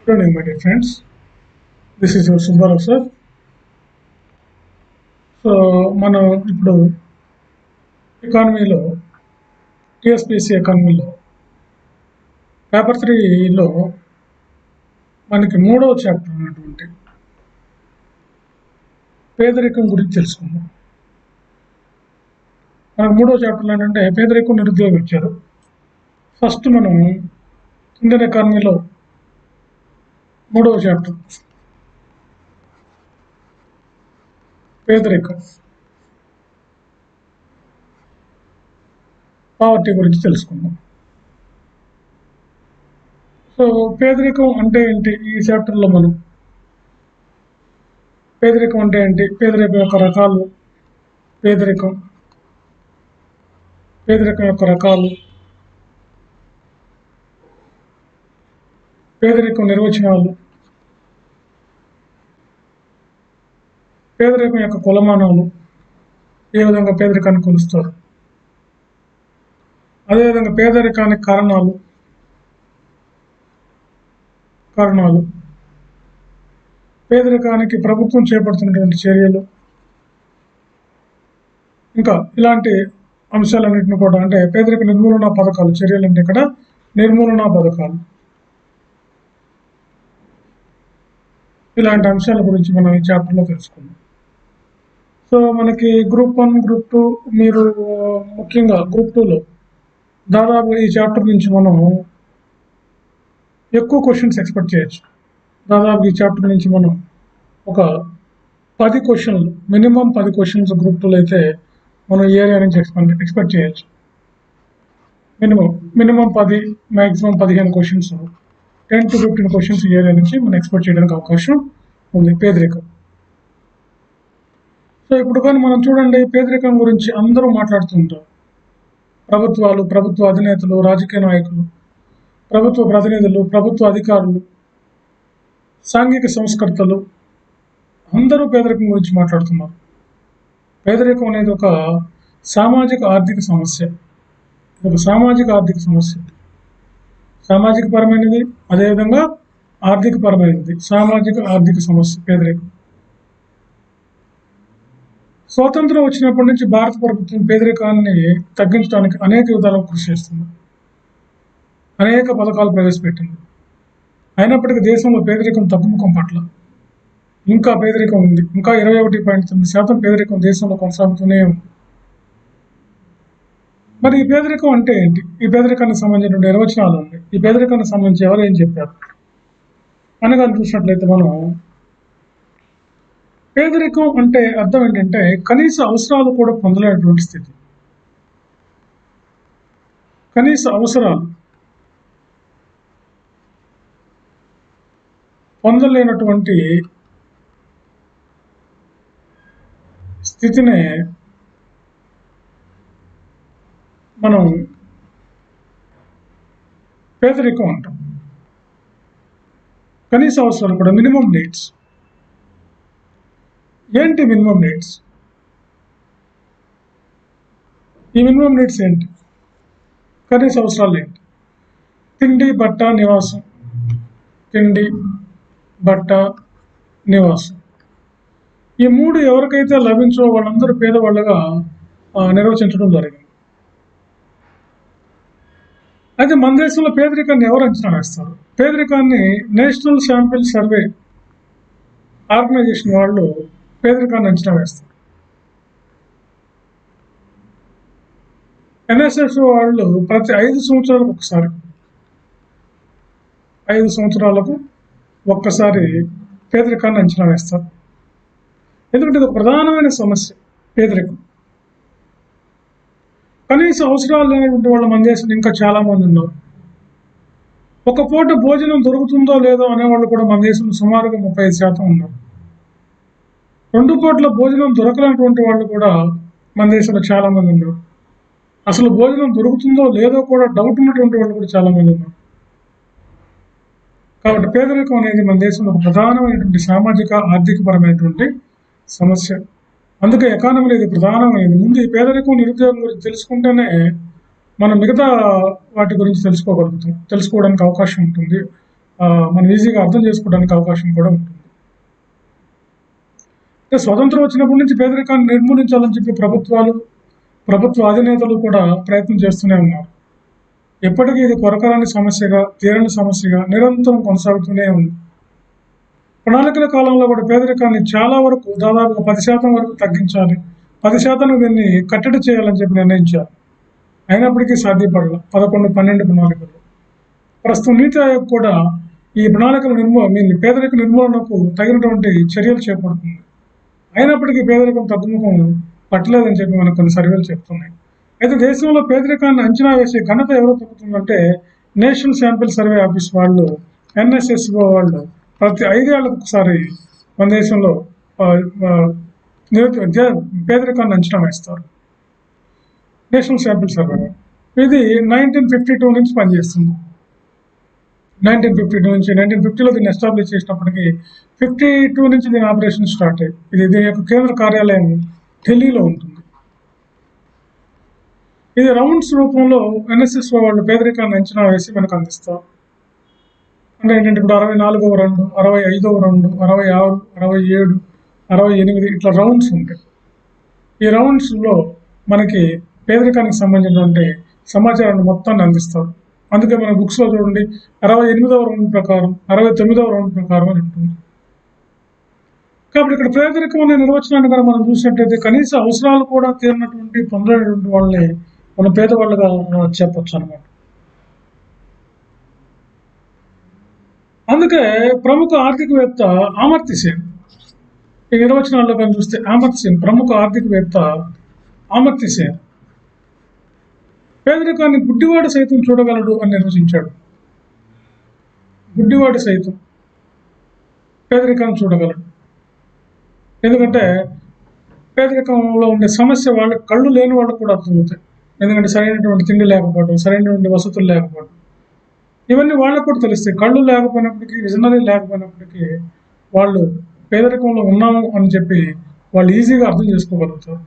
Good evening, my dear friends. This is your Subbarao sir. So మనం ఇప్పుడు ఎకానమీలో TSPSC ఎకానమీలో పేపర్ 3లో మనకి 3వ చాప్టర్ ఉన్నటువంటి పేదరికం గురించి తెలుసుకుందాం. మనకు 3వ చాప్టర్లో ఏంటంటే పేదరికం, నిరుద్యోగం ఇచ్చారు. ఫస్ట్ మనం ఇండియన్ ఎకానమీలో 3వ చాప్టర్ పేదరికం, పావర్టీ గురించి తెలుసుకుందాం. సో పేదరికం అంటే ఏంటి? ఈ చాప్టర్లో మనం పేదరికం అంటే ఏంటి, పేదరికం యొక్క రకాలు, పేదరికం యొక్క రకాలు, పేదరికం నిర్వచనాలు, పేదరికం యొక్క కొలమానాలు, ఏ విధంగా పేదరికాన్ని కొలుస్తారు, అదేవిధంగా పేదరికానికి కారణాలు, పేదరికానికి ప్రభుత్వం చేపడుతున్నటువంటి చర్యలు, ఇంకా ఇలాంటి అంశాలన్నింటినీ కూడా, అంటే పేదరిక నిర్మూలన పథకాలు, చర్యలు అంటే ఇక్కడ నిర్మూలన పథకాలు, ఇలాంటి అంశాల గురించి మనం ఈ చాప్టర్లో తెలుసుకుందాం. సో మనకి గ్రూప్ 1, గ్రూప్ 2, మీరు ముఖ్యంగా గ్రూప్ 2లో దాదాపు ఈ చాప్టర్ నుంచి మనం ఎక్కువ క్వశ్చన్స్ ఎక్స్పెక్ట్ చేయొచ్చు. దాదాపు ఈ చాప్టర్ నుంచి మనం ఒక 10 క్వశ్చన్లు, మినిమం 10 క్వశ్చన్స్ గ్రూప్ 2లో అయితే మనం ఈ ఏరియా నుంచి ఎక్స్పెక్ట్ చేయొచ్చు. Minimum 10, maximum 15 questions, 10 to 15 questions ఈ ఏరియా నుంచి మనం ఎక్స్పెక్ట్ చేయడానికి అవకాశం ఉంది. పేదరికం. సో ఇప్పుడు కానీ మనం చూడండి, పేదరికం గురించి అందరూ మాట్లాడుతుంటారు. ప్రభుత్వాలు, ప్రభుత్వ అధినేతలు, రాజకీయ నాయకులు, ప్రభుత్వ ప్రతినిధులు, ప్రభుత్వ అధికారులు, సాంఘిక సంస్కర్తలు అందరూ పేదరికం గురించి మాట్లాడుతున్నారు. పేదరికం అనేది ఒక సామాజిక ఆర్థిక సమస్య. సామాజిక పరమైనది, అదేవిధంగా ఆర్థిక పరమైనది. సామాజిక ఆర్థిక సమస్య పేదరికం. స్వాతంత్రం వచ్చినప్పటి నుంచి భారత ప్రభుత్వం పేదరికాన్ని తగ్గించడానికి అనేక విధాలుగా కృషి చేస్తుంది, అనేక పథకాలు ప్రవేశపెట్టింది. అయినప్పటికీ దేశంలో పేదరికం తగ్గుముఖం పట్ల ఇంకా పేదరికం ఉంది. ఇంకా 21.9% పేదరికం దేశంలో కొనసాగుతూనే ఉంది. మరి ఈ పేదరికం అంటే ఏంటి? ఈ పేదరికానికి సంబంధించిన నిర్వచనాలు ఉన్నాయి. ఈ పేదరికానికి సంబంధించి ఎవరు ఏం చెప్పారు అనగా చూసినట్లయితే, మనం పేదరికం అంటే అర్థం ఏంటంటే కనీస అవసరాలు కూడా పొందలేనటువంటి స్థితి. కనీస అవసరాలు పొందలేనటువంటి స్థితినే మనం పేదరికం అంటాం. కనీస అవసరాలు కూడా, మినిమం నీడ్స్. ఏంటి మినిమం నీడ్స్? ఈ మినిమం నీడ్స్ ఏంటి? కనీస అవసరాలు ఏంటి? తిండి, బట్ట, నివాసం. తిండి, బట్ట, నివాసం. ఈ 3 ఎవరికైతే లభించో వాళ్ళందరూ పేదవాళ్ళుగా నిర్వచించడం జరిగింది. అయితే మన దేశంలో పేదరికాన్ని ఎవరు అంచనా వేస్తారు? పేదరికాన్ని నేషనల్ శాంపిల్ సర్వే ఆర్గనైజేషన్ వాళ్ళు పేదరికాన్ని అంచనా వేస్తారు. NSF వాళ్ళు ప్రతి 5 సంవత్సరాలకు ఒకసారి, 5 సంవత్సరాలకు ఒక్కసారి పేదరికాన్ని అంచనా వేస్తారు. ఎందుకంటే ఇది ఒక ప్రధానమైన సమస్య పేదరికం. కనీస అవసరాలు లేనటువంటి వాళ్ళు మన దేశంలో ఇంకా చాలామంది ఉన్నారు. ఒక పూట భోజనం దొరుకుతుందో లేదో అనేవాళ్ళు కూడా మన దేశంలో సుమారుగా 35% ఉన్నారు. 2 పూట్ల భోజనం దొరకలేనటువంటి వాళ్ళు కూడా మన దేశంలో చాలామంది ఉన్నారు. అసలు భోజనం దొరుకుతుందో లేదో కూడా డౌట్ ఉన్నటువంటి వాళ్ళు కూడా చాలామంది ఉన్నారు. కాబట్టి పేదరికం అనేది మన దేశంలో ఒక ప్రధానమైనటువంటి సామాజిక ఆర్థికపరమైనటువంటి సమస్య. అందుకే ఎకానమీలో ఇది ప్రధానమైనది. ముందు ఈ పేదరికం, నిరుద్యోగం గురించి తెలుసుకుంటేనే మనం మిగతా వాటి గురించి తెలుసుకోవడానికి అవకాశం ఉంటుంది. మనం ఈజీగా అర్థం చేసుకోవడానికి అవకాశం కూడా ఉంటుంది. స్వతంత్రం వచ్చినప్పటి నుంచి పేదరికాన్ని నిర్మూలించాలని చెప్పి ప్రభుత్వ అధినేతలు కూడా ప్రయత్నం చేస్తూనే ఉన్నారు. ఎప్పటికీ ఇది కొరకరాని సమస్యగా, తీరని సమస్యగా నిరంతరం కొనసాగుతూనే ఉంది. ప్రణాళికల కాలంలో కూడా పేదరికాన్ని చాలా వరకు, దాదాపుగా 10% వరకు తగ్గించాలి, 10% దీన్ని కట్టడి చేయాలని చెప్పి నిర్ణయించారు. అయినప్పటికీ సాధ్యపడాల 11, 12 ప్రణాళికలు. ప్రస్తుతం నీతి ఆయోగ్ కూడా ఈ ప్రణాళికల పేదరిక నిర్మూలనకు తగినటువంటి చర్యలు చేపడుతుంది. అయినప్పటికీ పేదరికం తగ్గుముఖం పట్టలేదని చెప్పి మనకు కొన్ని సర్వేలు చెప్తున్నాయి. అయితే దేశంలో పేదరికాన్ని అంచనా వేసే ఘనత ఎవరు తగ్గుతుందంటే నేషనల్ శాంపిల్ సర్వే ఆఫీస్ వాళ్ళు, NSSO వాళ్ళు ప్రతి 5 ఏళ్లకు ఒకసారి మన దేశంలో పేదరికాన్ని అంచనా వేస్తారు. నేషనల్ శాంపిల్ సర్వే ఇది 1952 నుంచి పనిచేస్తుంది. 1952 నుంచి 1950లో దీన్ని ఎస్టాబ్లిష్ చేసినప్పటికీ 52 నుంచి దీని ఆపరేషన్ స్టార్ట్ అయ్యి దీని యొక్క కేంద్ర కార్యాలయం ఢిల్లీలో ఉంటుంది. ఇది రౌండ్స్ రూపంలో NSSO వాళ్ళు పేదరికాన్ని అంచనా వేసి మనకు అందిస్తారు. అంటే ఏంటంటే ఇప్పుడు 64వ రౌండ్, 65వ రౌండ్, 66, 67, 68 ఇట్లా రౌండ్స్ ఉంటాయి. ఈ రౌండ్స్లో మనకి పేదరికానికి సంబంధించినటువంటి సమాచారాన్ని మొత్తాన్ని అందిస్తారు. అందుకే మన బుక్స్లో చూడండి 68వ రౌండ్ ప్రకారం, 69వ రౌండ్ ప్రకారం అని ఉంటుంది. కాబట్టి ఇక్కడ పేదరికం అనే నిర్వచనాన్ని కనుక మనం చూసినట్టయితే కనీస అవసరాలు కూడా తీరినటువంటి పొందలేనటువంటి వాళ్ళని మనం పేదవాళ్ళుగా చెప్పొచ్చు అనమాట. అందుకే ప్రముఖ ఆర్థికవేత్త అమర్త్య సేన్, ఈ నిర్వచనాల్లో కానీ చూస్తే ప్రముఖ ఆర్థికవేత్త అమర్త్య సేన్ పేదరికాన్ని గుడ్డివాడు సైతం చూడగలడు అని నిర్వచించాడు. గుడ్డివాడు సైతం పేదరికాన్ని చూడగలడు. ఎందుకంటే పేదరికంలో ఉండే సమస్య వాళ్ళకి కళ్ళు లేని వాళ్ళకు కూడా అర్థమవుతాయి. ఎందుకంటే సరైనటువంటి తిండి లేకపోవడం, సరైనటువంటి వసతులు లేకపోవడం, ఇవన్నీ వాళ్ళకు కూడా తెలుస్తాయి. కళ్ళు లేకపోయినప్పటికీ, విజనరీ లేకపోయినప్పటికీ వాళ్ళు పేదరికంలో ఉన్నాము అని చెప్పి వాళ్ళు ఈజీగా అర్థం చేసుకోగలుగుతారు.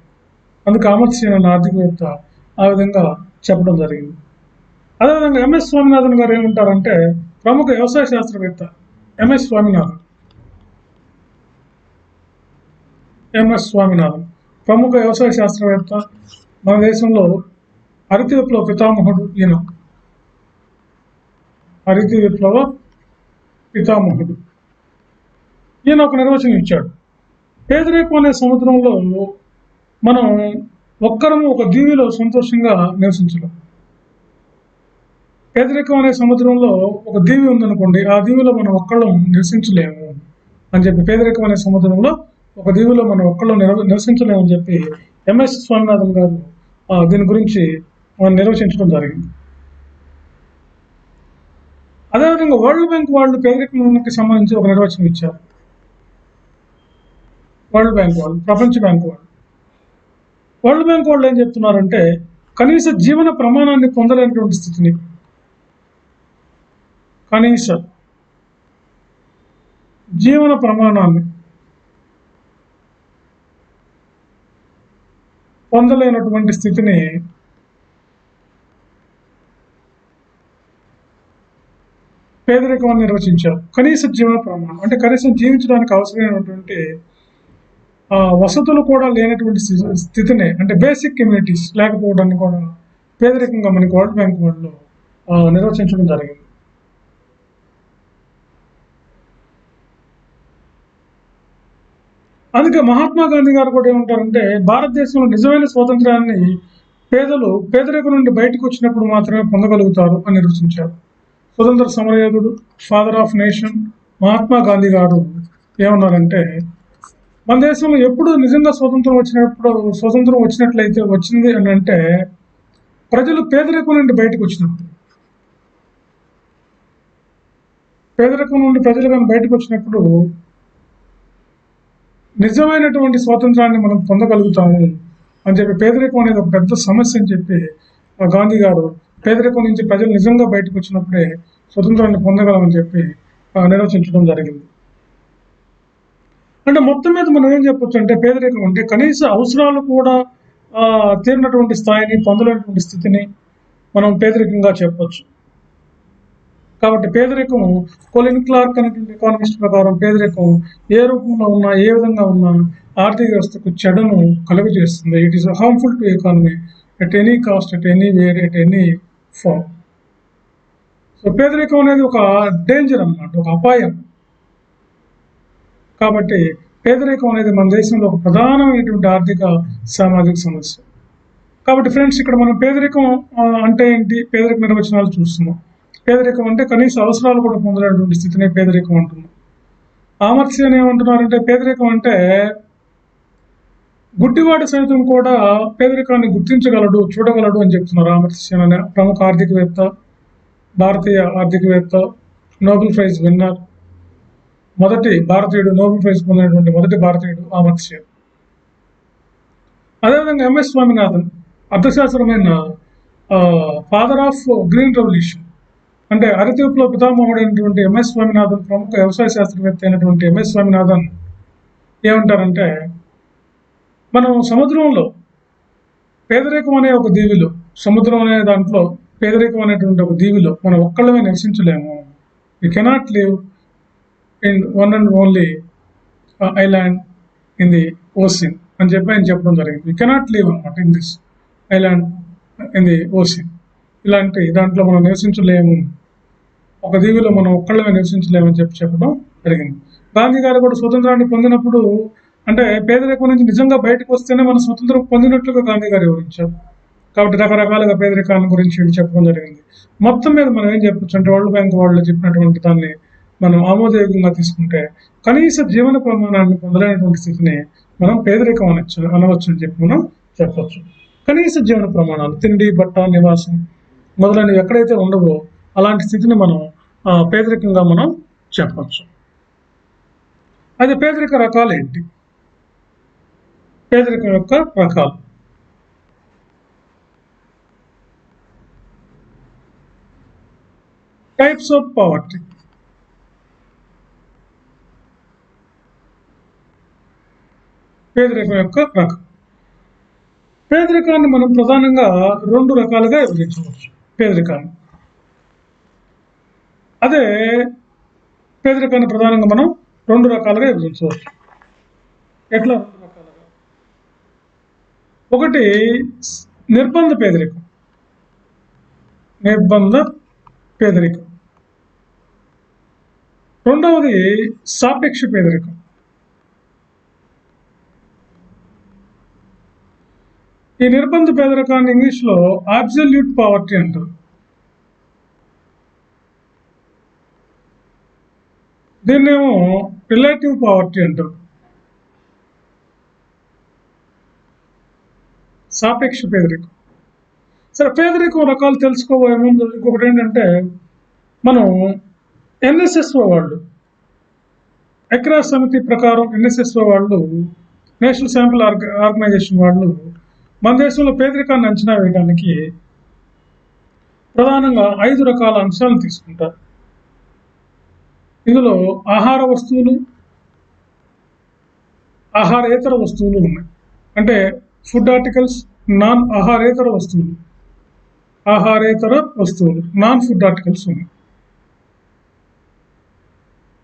అందుకు అమర్త్య సేన్ అనే ఆర్థికవేత్త ఆ విధంగా చెప్పడం జరిగింది. అదేవిధంగా MS స్వామినాథన్ గారు ఏమంటారంటే ప్రముఖ వ్యవసాయ శాస్త్రవేత్త MS స్వామినాథన్ ప్రముఖ వ్యవసాయ శాస్త్రవేత్త, మన దేశంలో హరిత విప్లవ పితామహుడు. హరిత విప్లవ పితామహుడు ఈయన ఒక నిర్వచనం ఇచ్చాడు. పేదరికం అనే సముద్రంలో మనం ఒక్కరము ఒక దీవిలో సంతోషంగా నివసించలేం. పేదరికం అనే సముద్రంలో ఒక దీవి ఉందనుకోండి, ఆ దీవిలో మనం ఒక్కళ్ళం నివసించలేము అని చెప్పి, పేదరికం అనే సముద్రంలో ఒక దీవిలో మనం ఒక్కళ్ళం నివసించలేమని చెప్పి MS స్వామినాథన్ గారు దీని గురించి నిర్వచించడం జరిగింది. అదేవిధంగా వరల్డ్ బ్యాంక్ వాళ్ళు పేదరికానికి సంబంధించి ఒక నిర్వచనం ఇచ్చారు. వరల్డ్ బ్యాంక్ వాళ్ళు, ప్రపంచ బ్యాంక్ వాళ్ళు. వరల్డ్ బ్యాంక్ వాళ్ళు ఏం చెప్తున్నారంటే కనీస జీవన ప్రమాణాన్ని పొందలేనటువంటి స్థితిని, కనీస జీవన ప్రమాణాన్ని పొందలేనటువంటి స్థితిని పేదరికం అని నిర్వచించారు. కనీస జీవన ప్రమాణం అంటే కనీసం జీవించడానికి అవసరమైనటువంటి వసతులు కూడా లేనటువంటి స్థితిని, అంటే బేసిక్ కమ్యూనిటీస్ లేకపోవడాన్ని కూడా పేదరికంగా మనకి వరల్డ్ బ్యాంక్ వాళ్ళు నిర్వచించడం జరిగింది. అందుకే మహాత్మా గాంధీ గారు కూడా ఏమంటారంటే భారతదేశంలో నిజమైన స్వాతంత్రాన్ని పేదలు పేదరికం నుండి బయటకు వచ్చినప్పుడు మాత్రమే పొందగలుగుతారు అని నిర్వచించారు. స్వతంత్ర సమరయోధుడు, father of nation Mahatma Gandhi గారు ఏమన్నారంటే మన దేశంలో ఎప్పుడు నిజంగా స్వతంత్రం వచ్చినట్లయితే వచ్చింది అని అంటే ప్రజలు పేదరికం నుండి బయటకు వచ్చినప్పుడు, పేదరికం నుండి ప్రజలు కానీ బయటకు వచ్చినప్పుడు నిజమైనటువంటి స్వాతంత్రాన్ని మనం పొందగలుగుతాము అని చెప్పి, పేదరికం అనేది ఒక పెద్ద సమస్య అని చెప్పి గాంధీ గారు పేదరికం నుంచి ప్రజలు నిజంగా బయటకు వచ్చినప్పుడే స్వతంత్రాన్ని పొందగలమని చెప్పి నిర్వచించడం జరిగింది. అంటే మొత్తం మీద మనం ఏం చెప్పొచ్చు అంటే పేదరికం అంటే కనీస అవసరాలు కూడా తీరినటువంటి స్థాయిని పొందలేనటువంటి స్థితిని మనం పేదరికంగా చెప్పొచ్చు. కాబట్టి పేదరికం కొలిన్ క్లార్క్ అనేటువంటి ఎకానమిస్ట్ ప్రకారం పేదరికం ఏ రూపంలో ఉన్నా ఏ విధంగా ఉన్నా ఆర్థిక వ్యవస్థకు చెడును కలుగజేస్తుంది. It is harmful to economy at any cost, at any where, at any form. So పేదరికం అనేది ఒక డేంజర్ అన్నమాట, ఒక అపాయం. కాబట్టి పేదరికం అనేది మన దేశంలో ఒక ప్రధానమైనటువంటి ఆర్థిక సామాజిక సమస్య. కాబట్టి ఫ్రెండ్స్, ఇక్కడ మనం పేదరికం అంటే ఏంటి, పేదరిక నిర్వచనాలు చూస్తున్నాం. పేదరికం అంటే కనీస అవసరాలు కూడా పొందలేనటువంటి స్థితిని పేదరికం అంటున్నాం. ఆమర్త్యన్ ఏమంటున్నారంటే పేదరికం అంటే గుడ్డివాడు సైతం కూడా పేదరికాన్ని గుర్తించగలడు, చూడగలడు అని చెప్తున్నారు ఆమర్త్యన్ అనే ప్రముఖ ఆర్థికవేత్త, భారతీయ ఆర్థికవేత్త, నోబెల్ ప్రైజ్ విన్నర్, మొదటి భారతీయుడు, నోబెల్ ప్రైజ్ పొందినటువంటి మొదటి భారతీయుడు అమర్త్యన్. అదేవిధంగా ఎంఎస్ స్వామినాథన్, అర్థశాస్త్రమైన ఫాదర్ ఆఫ్ గ్రీన్ రెవల్యూషన్, అంటే హరిత విప్లవ పితామహుడైనటువంటి ఎంఎస్ స్వామినాథన్, ప్రముఖ వ్యవసాయ శాస్త్రవేత్త అయినటువంటి ఎంఎస్ స్వామినాథన్ ఏమంటారంటే, మనం సముద్రంలో పేదరికం అనే ఒక దీవిలో, సముద్రం అనే దాంట్లో పేదరికం అనేటువంటి ఒక దీవిలో మనం ఒక్కళ్ళమే నివసించలేము. You cannot live in one and only island in the ocean అని చెప్పి ఆయన చెప్పడం జరిగింది. యూ కెనాట్ లివ్ అనమాట in this island in the ocean. ఇలాంటి దాంట్లో మనం నివసించలేము, ఒక దీవిలో మనం ఒక్కళ్ళమే నివసించలేమని చెప్పడం జరిగింది. గాంధీ గారు కూడా స్వతంత్రాన్ని పొందినప్పుడు, అంటే పేదరికం నుంచి నిజంగా బయటకు వస్తేనే మనం స్వతంత్రం పొందినట్లుగా గాంధీ గారు వివరించారు. కాబట్టి రకరకాలుగా పేదరికాన్ని గురించి చెప్పడం జరిగింది. మొత్తం మీద మనం ఏం చెప్పొచ్చు అంటే, వరల్డ్ బ్యాంక్ వాళ్ళు చెప్పినటువంటి దాన్ని మనం ఆమోదయోగ్యంగా తీసుకుంటే కనీస జీవన ప్రమాణాన్ని పొందలేనటువంటి స్థితిని మనం పేదరికం అనవచ్చు అని చెప్పి మనం చెప్పచ్చు. కనీస జీవన ప్రమాణాలు, తిండి, బట్ట, నివాసం మొదలైనవి ఎక్కడైతే ఉండవో అలాంటి స్థితిని మనం పేదరికంగా మనం చెప్పచ్చు. అయితే పేదరిక రకాలు ఏంటి? పేదరికం యొక్క రకాలు. Types of poverty. పేదరికం యొక్క రకం. పేదరికాన్ని మనం ప్రధానంగా రెండు రకాలుగా విభజించవచ్చు. పేదరికాన్ని పేదరికాన్ని ప్రధానంగా మనం రెండు రకాలుగా విభజించవచ్చు. ఎట్లా రెండు రకాలుగా? ఒకటి నిర్బంధ పేదరికం. రెండవది సాపేక్ష పేదరికం. ఈ నిర్బంధ పేదరికాన్ని ఇంగ్లీష్లో అబ్సల్యూట్ పావర్టీ అంటారు. దీన్నేమో రిలేటివ్ పావర్టీ అంటారు. సాపేక్ష పేదరికం. సరే, పేదరికం రకాలు తెలుసుకోబోయే ముందు ఇంకొకటి ఏంటంటే, మనం ఎన్ఎస్ఎస్ఓ వాళ్ళు, ఎక్రాస్ సమితి ప్రకారం ఎన్ఎస్ఎస్ఓ వాళ్ళు, నేషనల్ శాంపుల్ ఆర్గనైజేషన్ వాళ్ళు మన దేశంలో పేదరికాన్ని అంచనా వేయడానికి ప్రధానంగా 5 రకాల అంశాలను తీసుకుంటారు. ఇందులో ఆహార వస్తువులు, ఆహారేతర వస్తువులు ఉన్నాయి. అంటే ఫుడ్ ఆర్టికల్స్, నాన్ ఆహారేతర వస్తువులు, నాన్ ఫుడ్ ఆర్టికల్స్ ఉన్నాయి.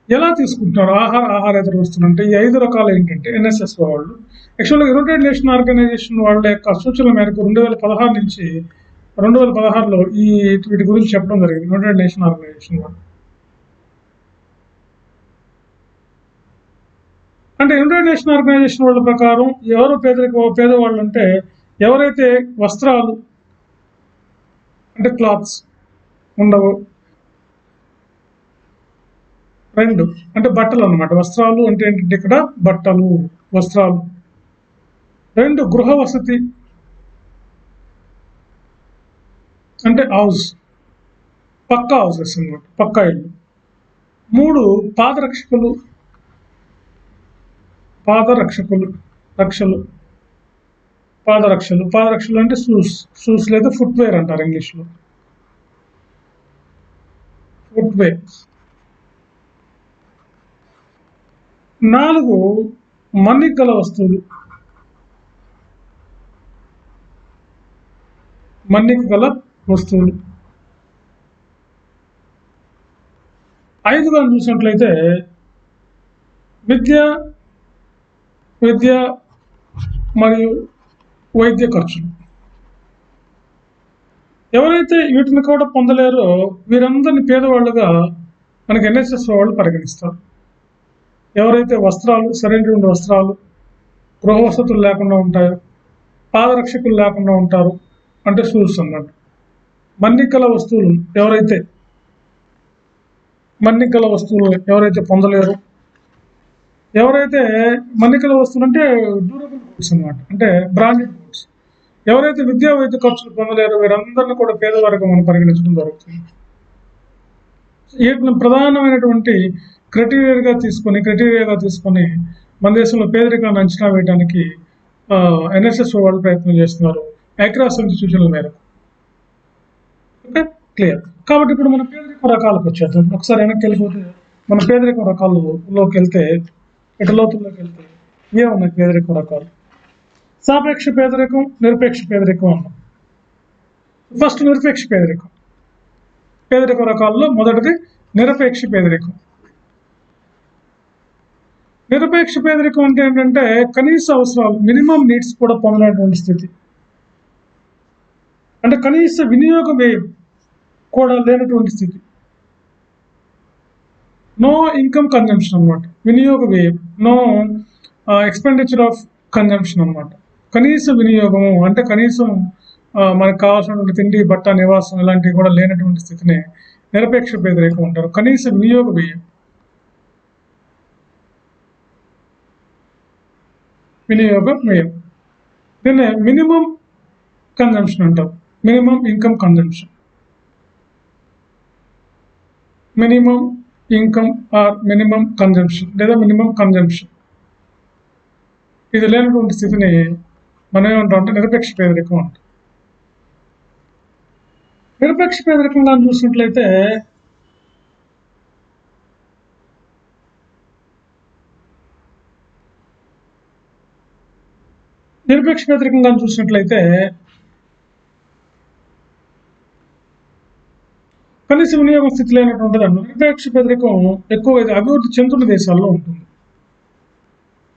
ఎలా తీసుకుంటున్నారు ఆహారేతర వస్తువులు అంటే? ఈ 5 రకాలు ఏంటంటే ఎన్ఎస్ఎస్ వాళ్ళు యాక్చువల్గా యునైటెడ్ నేషన్ ఆర్గనైజేషన్ వాళ్ళ యొక్క సూచనల మేరకు 2016 నుంచి 2016లో వీటి గురించి చెప్పడం జరిగింది. యునైటెడ్ నేషన్ ఆర్గనైజేషన్ వాళ్ళు అంటే యునైటెడ్ నేషన్ ఆర్గనైజేషన్ వాళ్ళ ప్రకారం ఎవరు పేదవాళ్ళు అంటే, ఎవరైతే వస్త్రాలు అంటే క్లాత్స్ ఉండవు, 2 అంటే బట్టలు అన్నమాట. వస్త్రాలు అంటే ఏంటంటే ఇక్కడ బట్టలు, వస్త్రాలు. 2 గృహ వసతి అంటే హౌస్, పక్కా హౌసెస్ అన్నమాట, పక్కా ఇల్లు. 3 పాదరక్షలు అంటే షూస్ లేదా ఫుట్వేర్ అంటారు ఇంగ్లీష్లో. ఫుట్వేర్. 4 మన్నిక గల వస్తువులు, 5గా చూసినట్లయితే విద్య మరియు వైద్య ఖర్చులు. ఎవరైతే వీటిని కూడా పొందలేరో వీరందరినీ పేదవాళ్ళుగా మనకి ఎన్ఎస్ఎస్ వాళ్ళు పరిగణిస్తారు. ఎవరైతే సరైనటువంటి వస్త్రాలు, గృహ వసతులు లేకుండా ఉంటాయో, పాదరక్షకులు లేకుండా ఉంటారు, అంటే షూస్ అన్నట్టు. మన్నికల వస్తువులు ఎవరైతే పొందలేరు, ఎవరైతే మన్నికల వస్తువులు అంటే డ్యూరబుల్ గూడ్స్ అన్నమాట, అంటే బ్రాండెడ్ గూడ్స్. ఎవరైతే విద్యా వైద్య ఖర్చులు పొందలేరో వీరందరినీ కూడా పేదవారిగా మనం పరిగణించడం జరుగుతుంది. వీటిని ప్రధానమైనటువంటి క్రైటీరియాగా తీసుకొని మన దేశంలో పేదరికాన్ని అంచనా వేయడానికి ఎన్ఎస్ఎస్ వాళ్ళు ప్రయత్నం చేస్తున్నారు ఐక్యరాజ్య సమితి సూచనల మేరకు. Okay, clear. కాబట్టి ఇప్పుడు మన పేదరికం రకాలకు వచ్చేద్దాం. ఒకసారి వెనక్కి వెళ్ళిపోతే మన పేదరికం రకాలలోకి వెళ్తే, లోతుల్లోకి వెళ్తే ఏమున్నాయి పేదరికం రకాలు? సాపేక్ష పేదరికం, నిరపేక్ష పేదరికం అన్నాం. ఫస్ట్ నిరపేక్ష పేదరికం. పేదరికం రకాల్లో మొదటిది నిరపేక్ష పేదరికం. నిరపేక్ష పేదరికం అంటే ఏంటంటే కనీస అవసరాలు, మినిమం నీడ్స్ కూడా పొందలేనటువంటి స్థితి. అంటే కనీస వినియోగ వ్యయం కూడా లేనటువంటి స్థితి. నో ఇన్కమ్ కన్జంప్షన్ అనమాట. వినియోగ వ్యయం, నో ఎక్స్పెండిచర్ ఆఫ్ కన్జంప్షన్ అనమాట. కనీస వినియోగము అంటే కనీసం మనకు కావాల్సినటువంటి తిండి, బట్ట, నివాసం ఇలాంటివి కూడా లేనటువంటి స్థితిని నిరపేక్ష పేదరికం అంటారు. కనీస వినియోగ వ్యయం, దీన్ని మినిమం కన్జంప్షన్ అంటారు. Minimum income consumption, minimum income or minimum consumption లేదా మినిమం కన్జంప్షన్. ఇది లేనటువంటి స్థితిని మనం ఏమంటాం అంటే నిరపేక్ష పేదరికం అంటాం. నిరపేక్ష పేదరికంగా చూసినట్లయితే కనీస వినియోగం స్థితి లేనటువంటిది అన్న నిరపేక్ష పేదరికం ఎక్కువ అభివృద్ధి చెందుతున్న దేశాల్లో ఉంటుంది.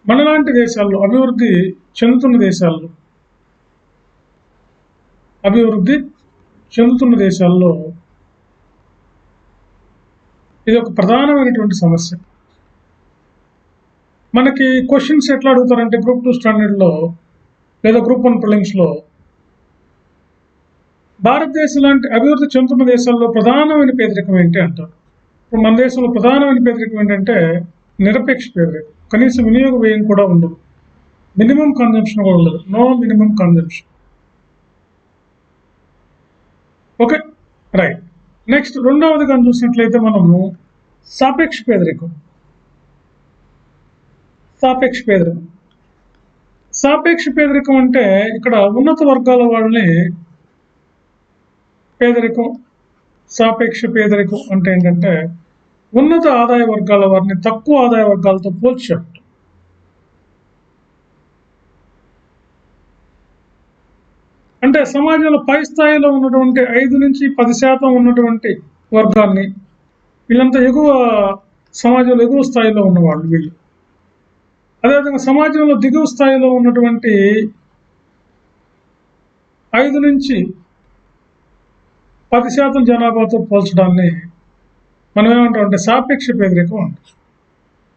మనలాంటి దేశాల్లో, అభివృద్ధి చెందుతున్న దేశాల్లో ఇది ఒక ప్రధానమైనటువంటి సమస్య. మనకి క్వశ్చన్స్ ఎట్లా అడుగుతారంటే గ్రూప్ 2 స్టాండర్డ్లో లేదా గ్రూప్ 1 ప్రిలిమ్స్లో భారతదేశం లాంటి అభివృద్ధి చెందుతున్న దేశాల్లో ప్రధానమైన పేదరికం ఏంటి అంటారు. ఇప్పుడు మన దేశంలో ప్రధానమైన పేదరికం ఏంటంటే నిరపేక్ష పేదరికం. కనీస వినియోగ వ్యయం కూడా ఉండదు, మినిమం కన్జంప్షన్ కూడా ఉండదు, no minimum consumption. Okay, right. Next రెండవదిగా చూసినట్లయితే మనము సాపేక్ష పేదరికం. సాపేక్ష పేదరికం అంటే ఇక్కడ ఉన్నత వర్గాల వాళ్ళని పేదరికం. సాపేక్ష పేదరికం అంటే ఏంటంటే ఉన్నత ఆదాయ వర్గాల వారిని తక్కువ ఆదాయ వర్గాలతో పోల్చి చెప్పడం. అంటే సమాజంలో పై స్థాయిలో ఉన్నటువంటి 5 నుంచి 10% ఉన్నటువంటి వర్గాన్ని, వీళ్ళంతా సమాజంలో ఎగువ స్థాయిలో ఉన్నవాళ్ళు వీళ్ళు. అదేవిధంగా సమాజంలో దిగువ స్థాయిలో ఉన్నటువంటి 5 నుంచి 10% జనాభాతో పోల్చడాన్ని మనం ఏమంటాం అంటే సాపేక్ష పేదరికం అంటాం.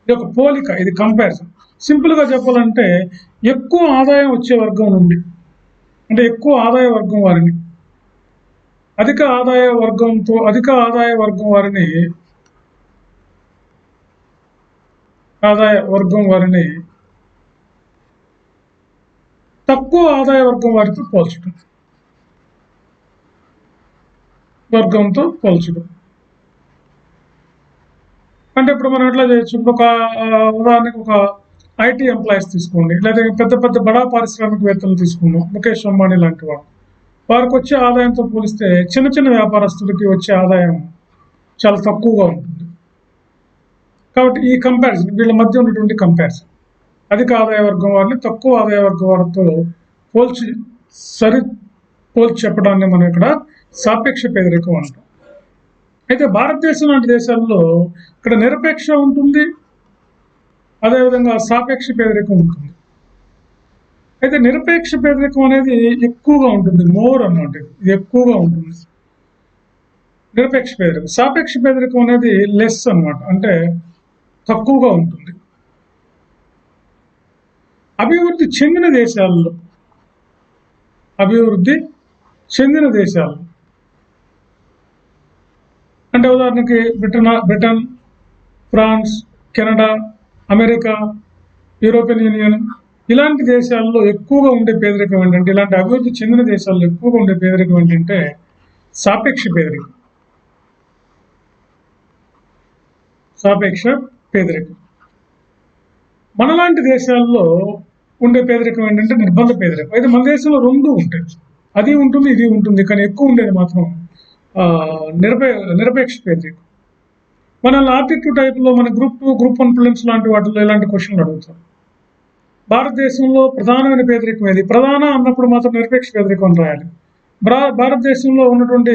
ఇది ఒక పోలిక, ఇది కంపారిజన్. సింపుల్గా చెప్పాలంటే ఎక్కువ ఆదాయం వచ్చే వర్గం నుండి, అంటే ఎక్కువ ఆదాయ వర్గం వారిని అధిక ఆదాయ వర్గం వారిని తక్కువ ఆదాయ వర్గం వారితో పోల్చడం. అంటే ఇప్పుడు మనం ఎట్లా చేయొచ్చు, ఇప్పుడు ఉదాహరణకి ఒక ఐటీ ఎంప్లాయీస్ తీసుకోండి, లేదా పెద్ద పెద్ద బడా పారిశ్రామికవేత్తలు తీసుకున్నాం, ముఖేష్ అంబానీ లాంటి వారికి వచ్చే ఆదాయంతో పోలిస్తే చిన్న చిన్న వ్యాపారస్తులకి వచ్చే ఆదాయం చాలా తక్కువగా ఉంటుంది. కాబట్టి ఈ కంపారిజన్, వీళ్ళ మధ్య ఉన్నటువంటి కంపారిజన్, అధిక ఆదాయ వర్గం వారిని తక్కువ ఆదాయ వర్గం వారితో పోల్చి చెప్పడాన్ని మనం ఇక్కడ సాపేక్ష పేదరికం అంటాం. అయితే భారతదేశం లాంటి దేశాల్లో ఇక్కడ నిరపేక్ష ఉంటుంది, అదేవిధంగా సాపేక్ష పేదరికం ఉంటుంది. అయితే నిరపేక్ష పేదరికం అనేది ఎక్కువగా ఉంటుంది, మోర్ అన్నమాట, ఇది ఎక్కువగా ఉంటుంది నిరపేక్ష పేదరికం. సాపేక్ష పేదరికం అనేది లెస్ అన్నమాట, అంటే తక్కువగా ఉంటుంది. అభివృద్ధి చెందిన దేశాల్లో అంటే ఉదాహరణకి Britain, France, Canada, America, European Union ఇలాంటి దేశాల్లో ఎక్కువగా ఉండే పేదరికం ఏంటంటే, ఇలాంటి అభివృద్ధి చెందిన దేశాల్లో ఎక్కువగా ఉండే పేదరికం ఏంటంటే సాపేక్ష పేదరికం. మనలాంటి దేశాల్లో ఉండే పేదరికం ఏంటంటే నిర్బంధ పేదరికం. అయితే మన దేశంలో రెండు ఉంటాయి, అది ఉంటుంది ఇది ఉంటుంది, కానీ ఎక్కువ ఉండేది మాత్రం నిరపేక్ష పేదరికం. మనల్ని ఆప్టిట్యూడ్ టైప్లో మన గ్రూప్ 2, గ్రూప్ 1 ప్రిలిమ్స్ లాంటి వాటిలో ఇలాంటి క్వశ్చన్లు అడుగుతారు. భారతదేశంలో ప్రధానమైన పేదరికం ఏది? ప్రధాన అన్నప్పుడు మాత్రం నిరపేక్ష పేదరికం అని రాయాలి. భారతదేశంలో ఉన్నటువంటి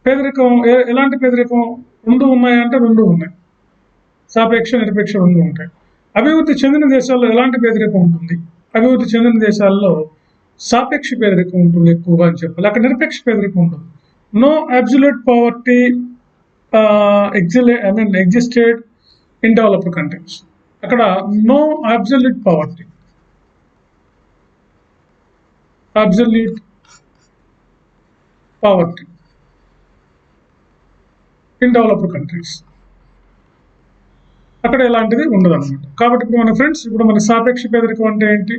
పేదరికం ఎలాంటి పేదరికం? రెండు ఉన్నాయంటే రెండు ఉన్నాయి, సాపేక్ష నిరపేక్ష రెండు ఉంటాయి. అభివృద్ధి చెందిన దేశాల్లో ఎలాంటి పేదరికం ఉంటుంది? అభివృద్ధి చెందిన దేశాల్లో సాపేక్ష పేదరికం ఉంటుంది ఎక్కువగా అని చెప్పాలి. అక్కడ నిరపేక్ష పేదరికం ఉంటుంది. No absolute poverty existed in developed countries. అక్కడ no absolute poverty in developed countries, అక్కడ ఎలాంటిది ఉండదు అనమాట. కాబట్టి ఇప్పుడు మన ఫ్రెండ్స్, ఇప్పుడు మన సాపేక్ష పేదరికం అంటే ఏంటి,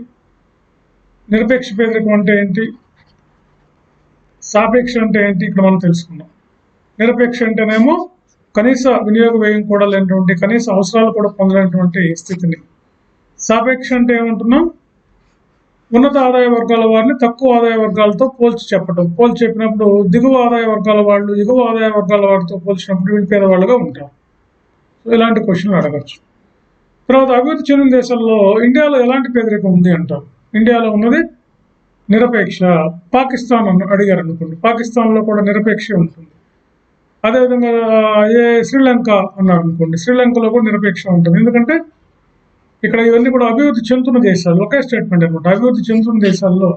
నిరపేక్ష పేదరికం అంటే ఏంటి, సాపేక్ష అంటే ఏంటి ఇక్కడ మనం తెలుసుకున్నాం. నిరపేక్ష అంటేనేమో కనీస వినియోగ వ్యయం కూడా లేనటువంటి, కనీస అవసరాలు కూడా పొందలేనటువంటి స్థితిని. సాపేక్ష అంటే ఏమంటున్నాం? ఉన్నత ఆదాయ వర్గాల వారిని తక్కువ ఆదాయ వర్గాలతో పోల్చి చెప్పినప్పుడు దిగువ ఆదాయ వర్గాల వాళ్ళు ఎగువ ఆదాయ వర్గాల వారితో పోల్చినప్పుడు వీళ్ళు పేదవాళ్ళుగా ఉంటారు. సో ఇలాంటి క్వశ్చన్లు అడగచ్చు. తర్వాత అభివృద్ధి చెందిన దేశాల్లో ఇండియాలో ఎలాంటి పేదరికం ఉంది అంటారు. ఇండియాలో ఉన్నది నిరపేక్ష. పాకిస్తాన్ అడిగారు అనుకోండి, పాకిస్తాన్లో కూడా నిరపేక్ష ఉంటుంది. అదేవిధంగా శ్రీలంక అన్నారు అనుకోండి, శ్రీలంకలో కూడా నిరపేక్ష ఉంటుంది. ఎందుకంటే ఇక్కడ ఇవన్నీ కూడా అభివృద్ధి చెందుతున్న దేశాలు, ఒకే స్టేట్మెంట్ అనమాట. అభివృద్ధి చెందుతున్న దేశాల్లో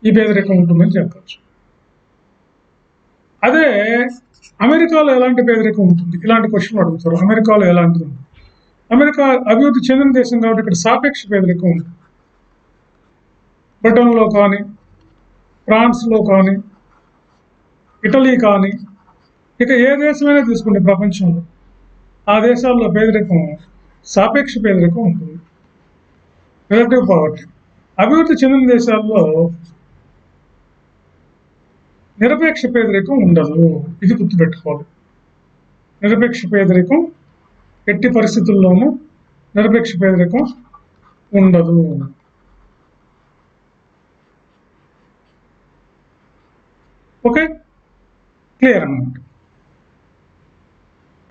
ఈ పేదరికం ఉంటుందని చెప్పచ్చు. అదే అమెరికాలో ఎలాంటి పేదరికం ఉంటుంది, ఇలాంటి క్వశ్చన్లు అడుగుతారు. అమెరికాలో ఎలాంటిది ఉంటుంది? అమెరికా అభివృద్ధి చెందిన దేశం కాబట్టి ఇక్కడ సాపేక్ష పేదరికం ఉంటుంది. బ్రిటన్లో కానీ, ఫ్రాన్స్లో కానీ, ఇటలీ కానీ, ఇక ఏ దేశమైనా తీసుకోండి ప్రపంచంలో, ఆ దేశాల్లో పేదరికం సాపేక్ష పేదరికం ఉంటుంది, రిలేటివ్ పవర్టీ. అభివృద్ధి చెందిన దేశాల్లో నిరపేక్ష పేదరికం ఉండదు, ఇది గుర్తుపెట్టుకోవాలి. నిరపేక్ష పేదరికం ఎట్టి పరిస్థితుల్లోనూ నిరపేక్ష పేదరికం ఉండదు. ఓకే, క్లియర్ అన్నమాట.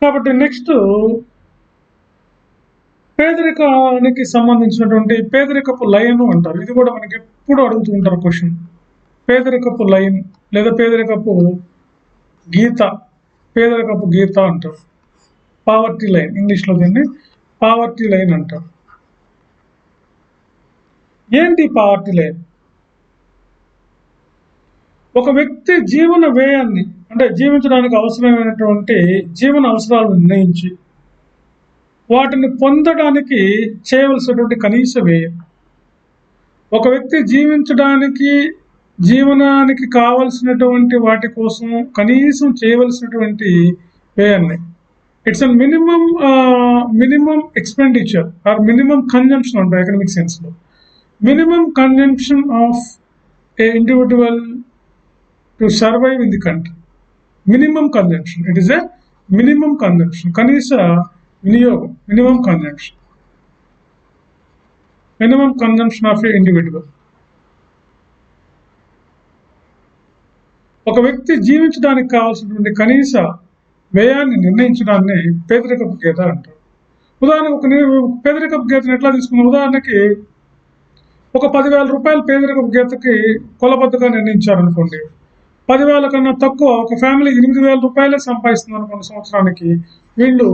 కాబట్టి నెక్స్ట్ పేదరికానికి సంబంధించినటువంటి పేదరికపు లైన్ అంటారు. ఇది కూడా మనకి ఎప్పుడు అడుగుతూ ఉంటారు క్వశ్చన్. పేదరికపు లైన్ లేదా పేదరికపు గీత అంటారు. పావర్టీ లైన్, ఇంగ్లీష్లో దీన్ని పావర్టీ లైన్ అంటారు. ఏంటి పావర్టీ లైన్? ఒక వ్యక్తి జీవన వ్యయాన్ని, అంటే జీవించడానికి అవసరమైనటువంటి జీవన అవసరాలను నిర్ణయించి వాటిని పొందడానికి చేయవలసినటువంటి కనీస వ్యయం. ఒక వ్యక్తి జీవనానికి కావలసినటువంటి వాటి కోసం కనీసం చేయవలసినటువంటి వ్యయాన్ని, it's a minimum expenditure or minimum consumption అంటారు ఎకనామిక్ సెన్స్లో. Minimum consumption of a individual to survive in the country. Minimum consumption, it is a minimum consumption, కనీస వినియోగం, minimum consumption of a individual. ఒక వ్యక్తి జీవించడానికి కావాల్సినటువంటి కనీస వ్యయాన్ని నిర్ణయించడాన్ని పేదరికపు గీత అంటారు. ఉదాహరణకు ఒక పేదరికపు గీతను ఎట్లా తీసుకున్నాం? ఉదాహరణకి ఒక 10,000 రూపాయల పేదరికపు గీతకి కొలబద్దగా నిర్ణయించారనుకోండి. 10,000 కన్నా తక్కువ ఒక ఫ్యామిలీ 8,000 రూపాయలే సంపాదిస్తున్నారు అనుకోండి సంవత్సరానికి, వీళ్ళు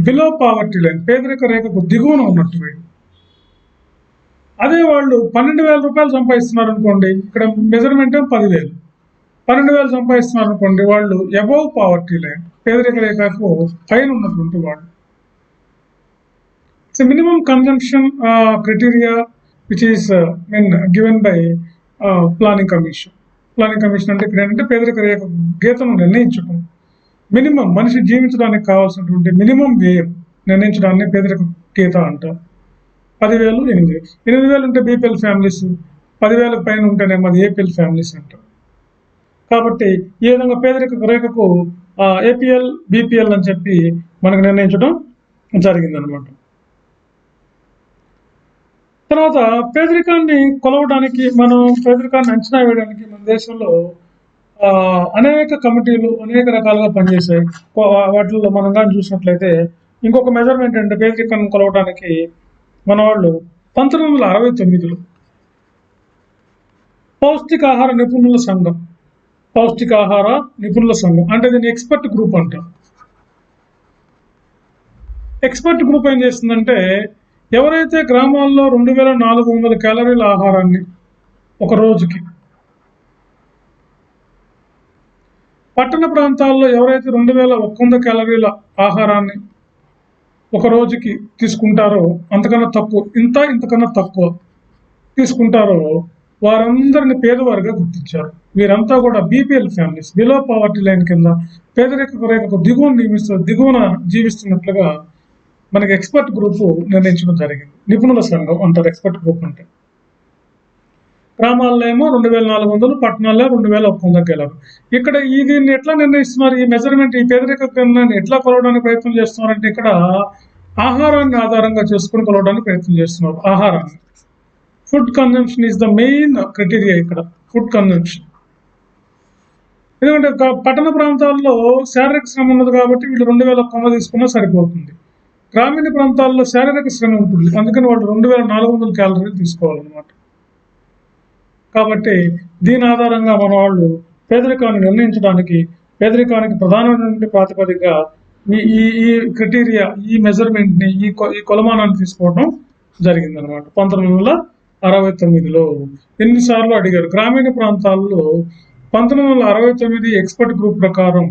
బిలో పావర్టీ లైన్, పేదరిక రేఖకు దిగువన ఉన్నట్టు వీళ్ళు. అదే వాళ్ళు 12,000 రూపాయలు సంపాదిస్తున్నారు అనుకోండి, ఇక్కడ మెజర్మెంట్ 10,000, 12,000 సంపాదిస్తున్నారు అనుకోండి, వాళ్ళు అబౌవ్ పావర్టీ లైన్, పేదరిక రేఖకు పైన ఉన్నటువంటి వాళ్ళు. It's a minimum consumption criteria which is given by planning commission. Planning commission అంటే ఇక్కడ ఏంటంటే పేదరిక రేఖ గీతను నిర్ణయించడం, మినిమం మనిషి జీవించడానికి కావాల్సినటువంటి మినిమం వ్యయం నిర్ణయించడాన్ని పేదరిక గీత అంటారు. 10,000, 8,000 ఉంటే బీపీఎల్ ఫ్యామిలీస్, 10,000 పైన ఉంటేనేమో అది ఏపీఎల్ ఫ్యామిలీస్ అంటారు. కాబట్టి ఈ విధంగా పేదరిక రేఖకు ఏపీఎల్, బీపీఎల్ అని చెప్పి మనకు నిర్ణయించడం జరిగిందనమాట. తర్వాత పేదరికాన్ని కొలవడానికి, మనం పేదరికాన్ని అంచనా వేయడానికి మన దేశంలో అనేక కమిటీలు అనేక రకాలుగా పనిచేశాయి. వాటిల్లో మనం కానీ చూసినట్లయితే ఇంకొక మెజర్మెంట్ అంటే పేదరికాన్ని కొలవడానికి మన వాళ్ళు 1969లో పౌష్టికాహార నిపుణుల సంఘం, పౌష్టికాహార నిపుణుల సంఘం అంటే దీన్ని ఎక్స్పర్ట్ గ్రూప్ అంటారు. ఎక్స్పర్ట్ గ్రూప్ ఏం చేస్తుందంటే, ఎవరైతే గ్రామాల్లో 2,400 క్యాలరీల ఆహారాన్ని ఒక రోజుకి, పట్టణ ప్రాంతాల్లో ఎవరైతే 2,100 క్యాలరీల ఆహారాన్ని ఒక రోజుకి తీసుకుంటారో, అంతకన్నా తక్కువ, ఇంతకన్నా తక్కువ తీసుకుంటారో వారందరిని పేదవారిగా గుర్తించారు. వీరంతా కూడా BPL families, below poverty line కింద పేదరిక రేఖకు దిగువన జీవిస్తున్నట్లుగా మనకి ఎక్స్పర్ట్ గ్రూప్ నిర్ణయించడం జరిగింది. నిపుణుల సంఘం అంటారు ఎక్స్పర్ట్ గ్రూప్ అంటే. గ్రామాల్లో ఏమో 2,400, పట్టణాల్లో 2,100 క్యాలరీ. ఇక్కడ దీన్ని ఎట్లా నిర్ణయిస్తున్నారు, ఈ మెజర్మెంట్, ఈ పేదరిక కేంద్రాన్ని ఎట్లా కొలవడానికి ప్రయత్నం చేస్తున్నారంటే, ఇక్కడ ఆహారాన్ని ఆధారంగా చేసుకుని కొలవడానికి ప్రయత్నం చేస్తున్నారు. ఆహారాన్ని, food consumption is the main criteria ఇక్కడ, ఫుడ్ కన్జంప్షన్. ఎందుకంటే పట్టణ ప్రాంతాల్లో శారీరక శ్రమ ఉన్నది కాబట్టి వీళ్ళు 2,100 తీసుకున్నా సరిపోతుంది. గ్రామీణ ప్రాంతాల్లో శారీరక శ్రమ ఉంటుంది, అందుకని వాళ్ళు 2,400 క్యాలరీలు తీసుకోవాలన్నమాట. కాబట్టి దీని ఆధారంగా మన వాళ్ళు పేదరికాన్ని నిర్ణయించడానికి, పేదరికానికి ప్రధానమైన ప్రాతిపదికగా ఈ క్రైటీరియా, ఈ మెజర్మెంట్ని, ఈ కొలమానాన్ని తీసుకోవడం జరిగిందనమాట. 1969లో ఎన్నిసార్లు అడిగారు. గ్రామీణ ప్రాంతాల్లో 1969 ఎక్స్పర్ట్ గ్రూప్ ప్రకారం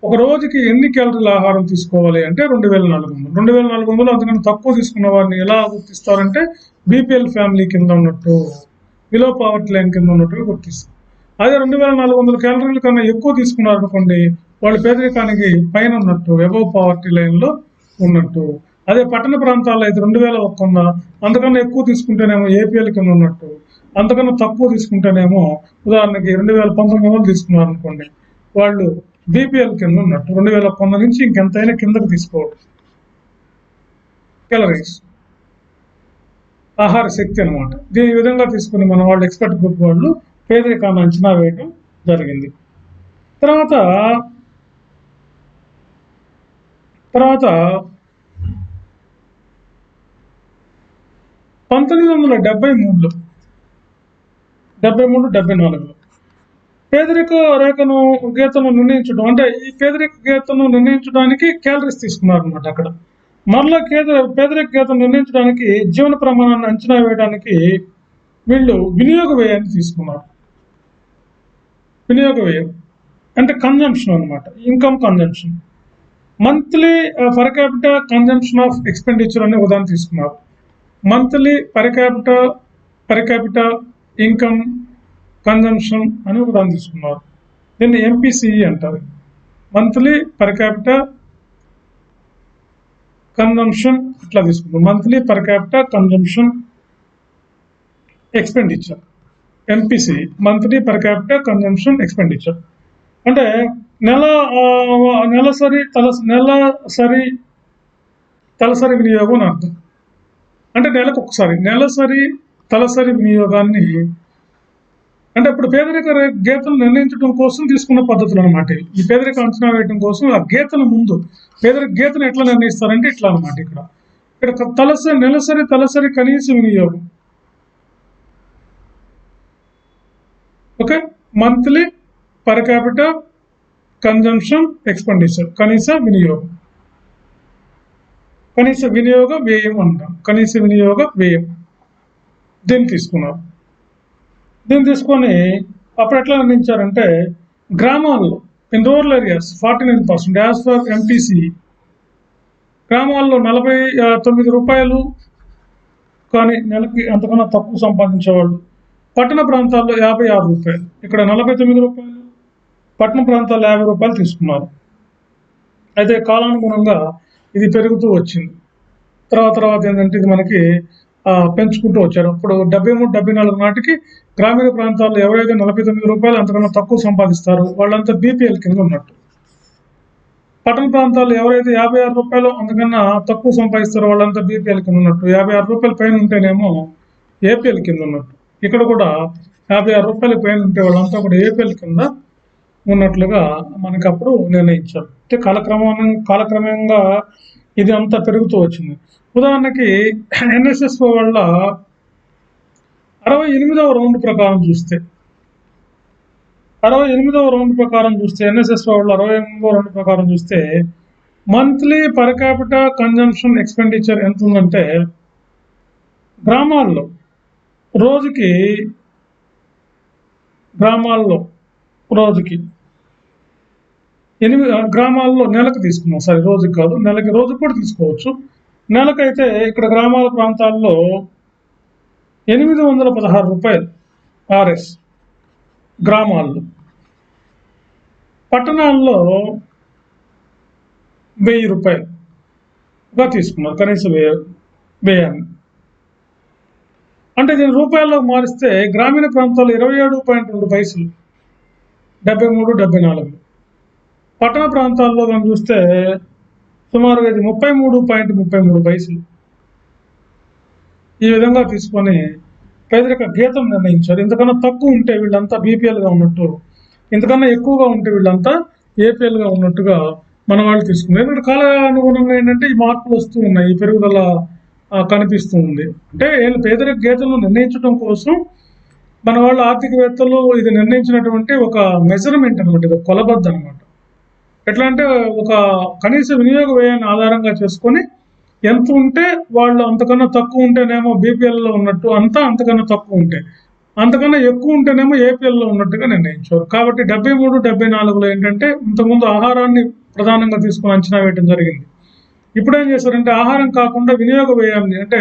ఒక రోజుకి ఎన్ని క్యాలరీల ఆహారం తీసుకోవాలి అంటే 2,400. అంతకన్నా తక్కువ తీసుకున్న వారిని ఎలా గుర్తిస్తారంటే బీపీఎల్ ఫ్యామిలీ కింద ఉన్నట్టు, బిలో పావర్టీ లైన్ కింద ఉన్నట్టుగా గుర్తిస్తారు. అదే 2,400 క్యాలరీల కన్నా ఎక్కువ తీసుకున్నారు అనుకోండి, వాళ్ళు పేదరికానికి పైన ఉన్నట్టు, అబౌవ్ పావర్టీ లైన్లో ఉన్నట్టు. అదే పట్టణ ప్రాంతాల్లో అయితే 2,100, అంతకన్నా ఎక్కువ తీసుకుంటేనేమో ఏపీఎల్ కింద ఉన్నట్టు, అంతకన్నా తక్కువ తీసుకుంటేనేమో, ఉదాహరణకి 2,019 తీసుకున్నారు అనుకోండి, వాళ్ళు బీపీఎల్ కింద ఉన్నట్టు. 2,100 నుంచి ఇంకెంతైనా కిందకు తీసుకోవడం. క్యాలరీస్, ఆహార శక్తి అనమాట. దీని విధంగా తీసుకుని మన వాళ్ళు ఎక్స్పర్ట్ గ్రూప్ వాళ్ళు పేదరికాన్ని అంచనా వేయడం జరిగింది. తర్వాత 1973లో 74లో పేదరిక రేఖను గీతను నిర్ణయించడం, అంటే ఈ పేదరిక గీతను నిర్ణయించడానికి క్యాలరీస్ తీసుకున్నారు అనమాట. అక్కడ మరలా పేదరిక గీతను నిర్ణయించడానికి, జీవన ప్రమాణాన్ని అంచనా వేయడానికి వీళ్ళు వినియోగ వ్యయాన్ని తీసుకున్నారు. వినియోగ వ్యయం అంటే కన్జంప్షన్ అనమాట, income consumption. Monthly per capital consumption of expenditure అనే ఉదాహరణ తీసుకున్నారు. Monthly per capital income consumption అని ఉదాహరణ తీసుకున్నారు. దీన్ని ఎంపీసీఈ అంటారు. మంత్లీ పర్ క్యాపిటల్ కన్జంప్షన్ ఇట్లా తీసుకున్నారు. Monthly per capital consumption expenditure, MPC, monthly per capital consumption expenditure. అంటే నెలసరి తలసరి వినియోగం అని అర్థం. అంటే నెలకు ఒకసారి నెలసరి తలసరి వినియోగాన్ని, అంటే ఇప్పుడు పేదరిక గీతలు నిర్ణయించడం కోసం తీసుకున్న పద్ధతులు అనమాట. ఈ పేదరిక అంచనా వేయడం కోసం ఆ గీతల ముందు పేదరిక గీతను ఎట్లా నిర్ణయిస్తారంటే ఇట్లా అనమాట. ఇక్కడ నెలసరి తలసరి కనీస వినియోగం, okay, monthly per capital consumption expenditure, కనీస వినియోగ వ్యయం అంటాం. కనీస వినియోగ వ్యయం దీన్ని తీసుకున్నారు. దీన్ని తీసుకొని అప్పుడు ఎట్లా నిర్ణయించారంటే, గ్రామాల్లో in rural areas 49% as for MTC, గ్రామాల్లో 49 రూపాయలు కానీ నెలకి అంతకన్నా తక్కువ సంపాదించేవాళ్ళు. పట్టణ ప్రాంతాల్లో 56 రూపాయలు, ఇక్కడ 49 రూపాయలు, పట్టణ ప్రాంతాల్లో 50 రూపాయలు తీసుకున్నారు. అయితే కాలానుగుణంగా ఇది పెరుగుతూ వచ్చింది. తర్వాత ఏంటంటే ఇది మనకి పెంచుకుంటూ వచ్చారు. అప్పుడు 73-74 నాటికి గ్రామీణ ప్రాంతాల్లో ఎవరైతే 49 రూపాయలు అంతకన్నా తక్కువ సంపాదిస్తారో వాళ్ళంతా బీపీఎల్ కింద ఉన్నట్టు. పట్టణ ప్రాంతాల్లో ఎవరైతే 56 రూపాయలు అంతకన్నా తక్కువ సంపాదిస్తారో వాళ్ళంతా బీపీఎల్ కింద ఉన్నట్టు. 56 రూపాయల పైన ఉంటేనేమో ఏపీఎల్ కింద ఉన్నట్టు. ఇక్కడ కూడా 56 రూపాయల పైన ఉంటే వాళ్ళంతా కూడా ఏపీఎల్ కింద ఉన్నట్లుగా మనకి అప్పుడు నిర్ణయించారు. అంటే కాలక్రమంగా ఇది అంతా పెరుగుతూ వచ్చింది. ఉదాహరణకి ఎన్ఎస్ఎస్ఓ వాళ్ళ 68వ రౌండ్ ప్రకారం చూస్తే ఎన్ఎస్ఎస్ఓ వాళ్ళ 68వ రౌండ్ ప్రకారం చూస్తే monthly per capital consumption expenditure ఎంత ఉందంటే, గ్రామాల్లో రోజుకి గ్రామాల్లో నెలకు తీసుకున్నాం. సరే, రోజుకి కాదు, రోజుకి కూడా తీసుకోవచ్చు. నెలకైతే ఇక్కడ గ్రామాల ప్రాంతాల్లో 816 రూపాయలు ఆర్ఎస్ గ్రామాల్లో, పట్టణాల్లో 1000 రూపాయలుగా తీసుకున్నారు కనీస వ్యయాన్ని. అంటే దీని రూపాయల్లో మారిస్తే గ్రామీణ ప్రాంతాల్లో 27.2 పైసలు, 73-74. పట్టణ ప్రాంతాల్లో మనం చూస్తే సుమారుగా ఇది 33.33 పైసలు. ఈ విధంగా తీసుకొని పేదరిక గీతం నిర్ణయించారు. ఇంతకన్నా తక్కువ ఉంటే వీళ్ళంతా బీపీఎల్గా ఉన్నట్టు, ఇంతకన్నా ఎక్కువగా ఉంటే వీళ్ళంతా ఏపీఎల్గా ఉన్నట్టుగా మన వాళ్ళు తీసుకున్నారు. ఎందుకంటే కాలానుగుణంగా ఏంటంటే ఈ మార్పులు వస్తూ ఉన్నాయి, ఈ పెరుగుదల కనిపిస్తూ ఉంది. అంటే పేదరిక గీతలను నిర్ణయించడం కోసం మన వాళ్ళు ఆర్థికవేత్తలు ఇది నిర్ణయించినటువంటి ఒక మెజర్మెంట్ అనమాట, ఇది కొలబద్ద అనమాట. ఎట్లా అంటే ఒక కనీస వినియోగ వ్యయాన్ని ఆధారంగా చేసుకొని ఎంత ఉంటే వాళ్ళు అంతకన్నా తక్కువ ఉంటేనేమో బీపీఎల్లో ఉన్నట్టు, అంతకన్నా తక్కువ ఉంటే, అంతకన్నా ఎక్కువ ఉంటేనేమో ఏపీఎల్లో ఉన్నట్టుగా నిర్ణయించారు. కాబట్టి 73-74లో ఏంటంటే ఇంతకుముందు ఆహారాన్ని ప్రధానంగా తీసుకుని అంచనా వేయడం జరిగింది. ఇప్పుడు ఏం చేశారంటే ఆహారం కాకుండా వినియోగ వ్యయాన్ని, అంటే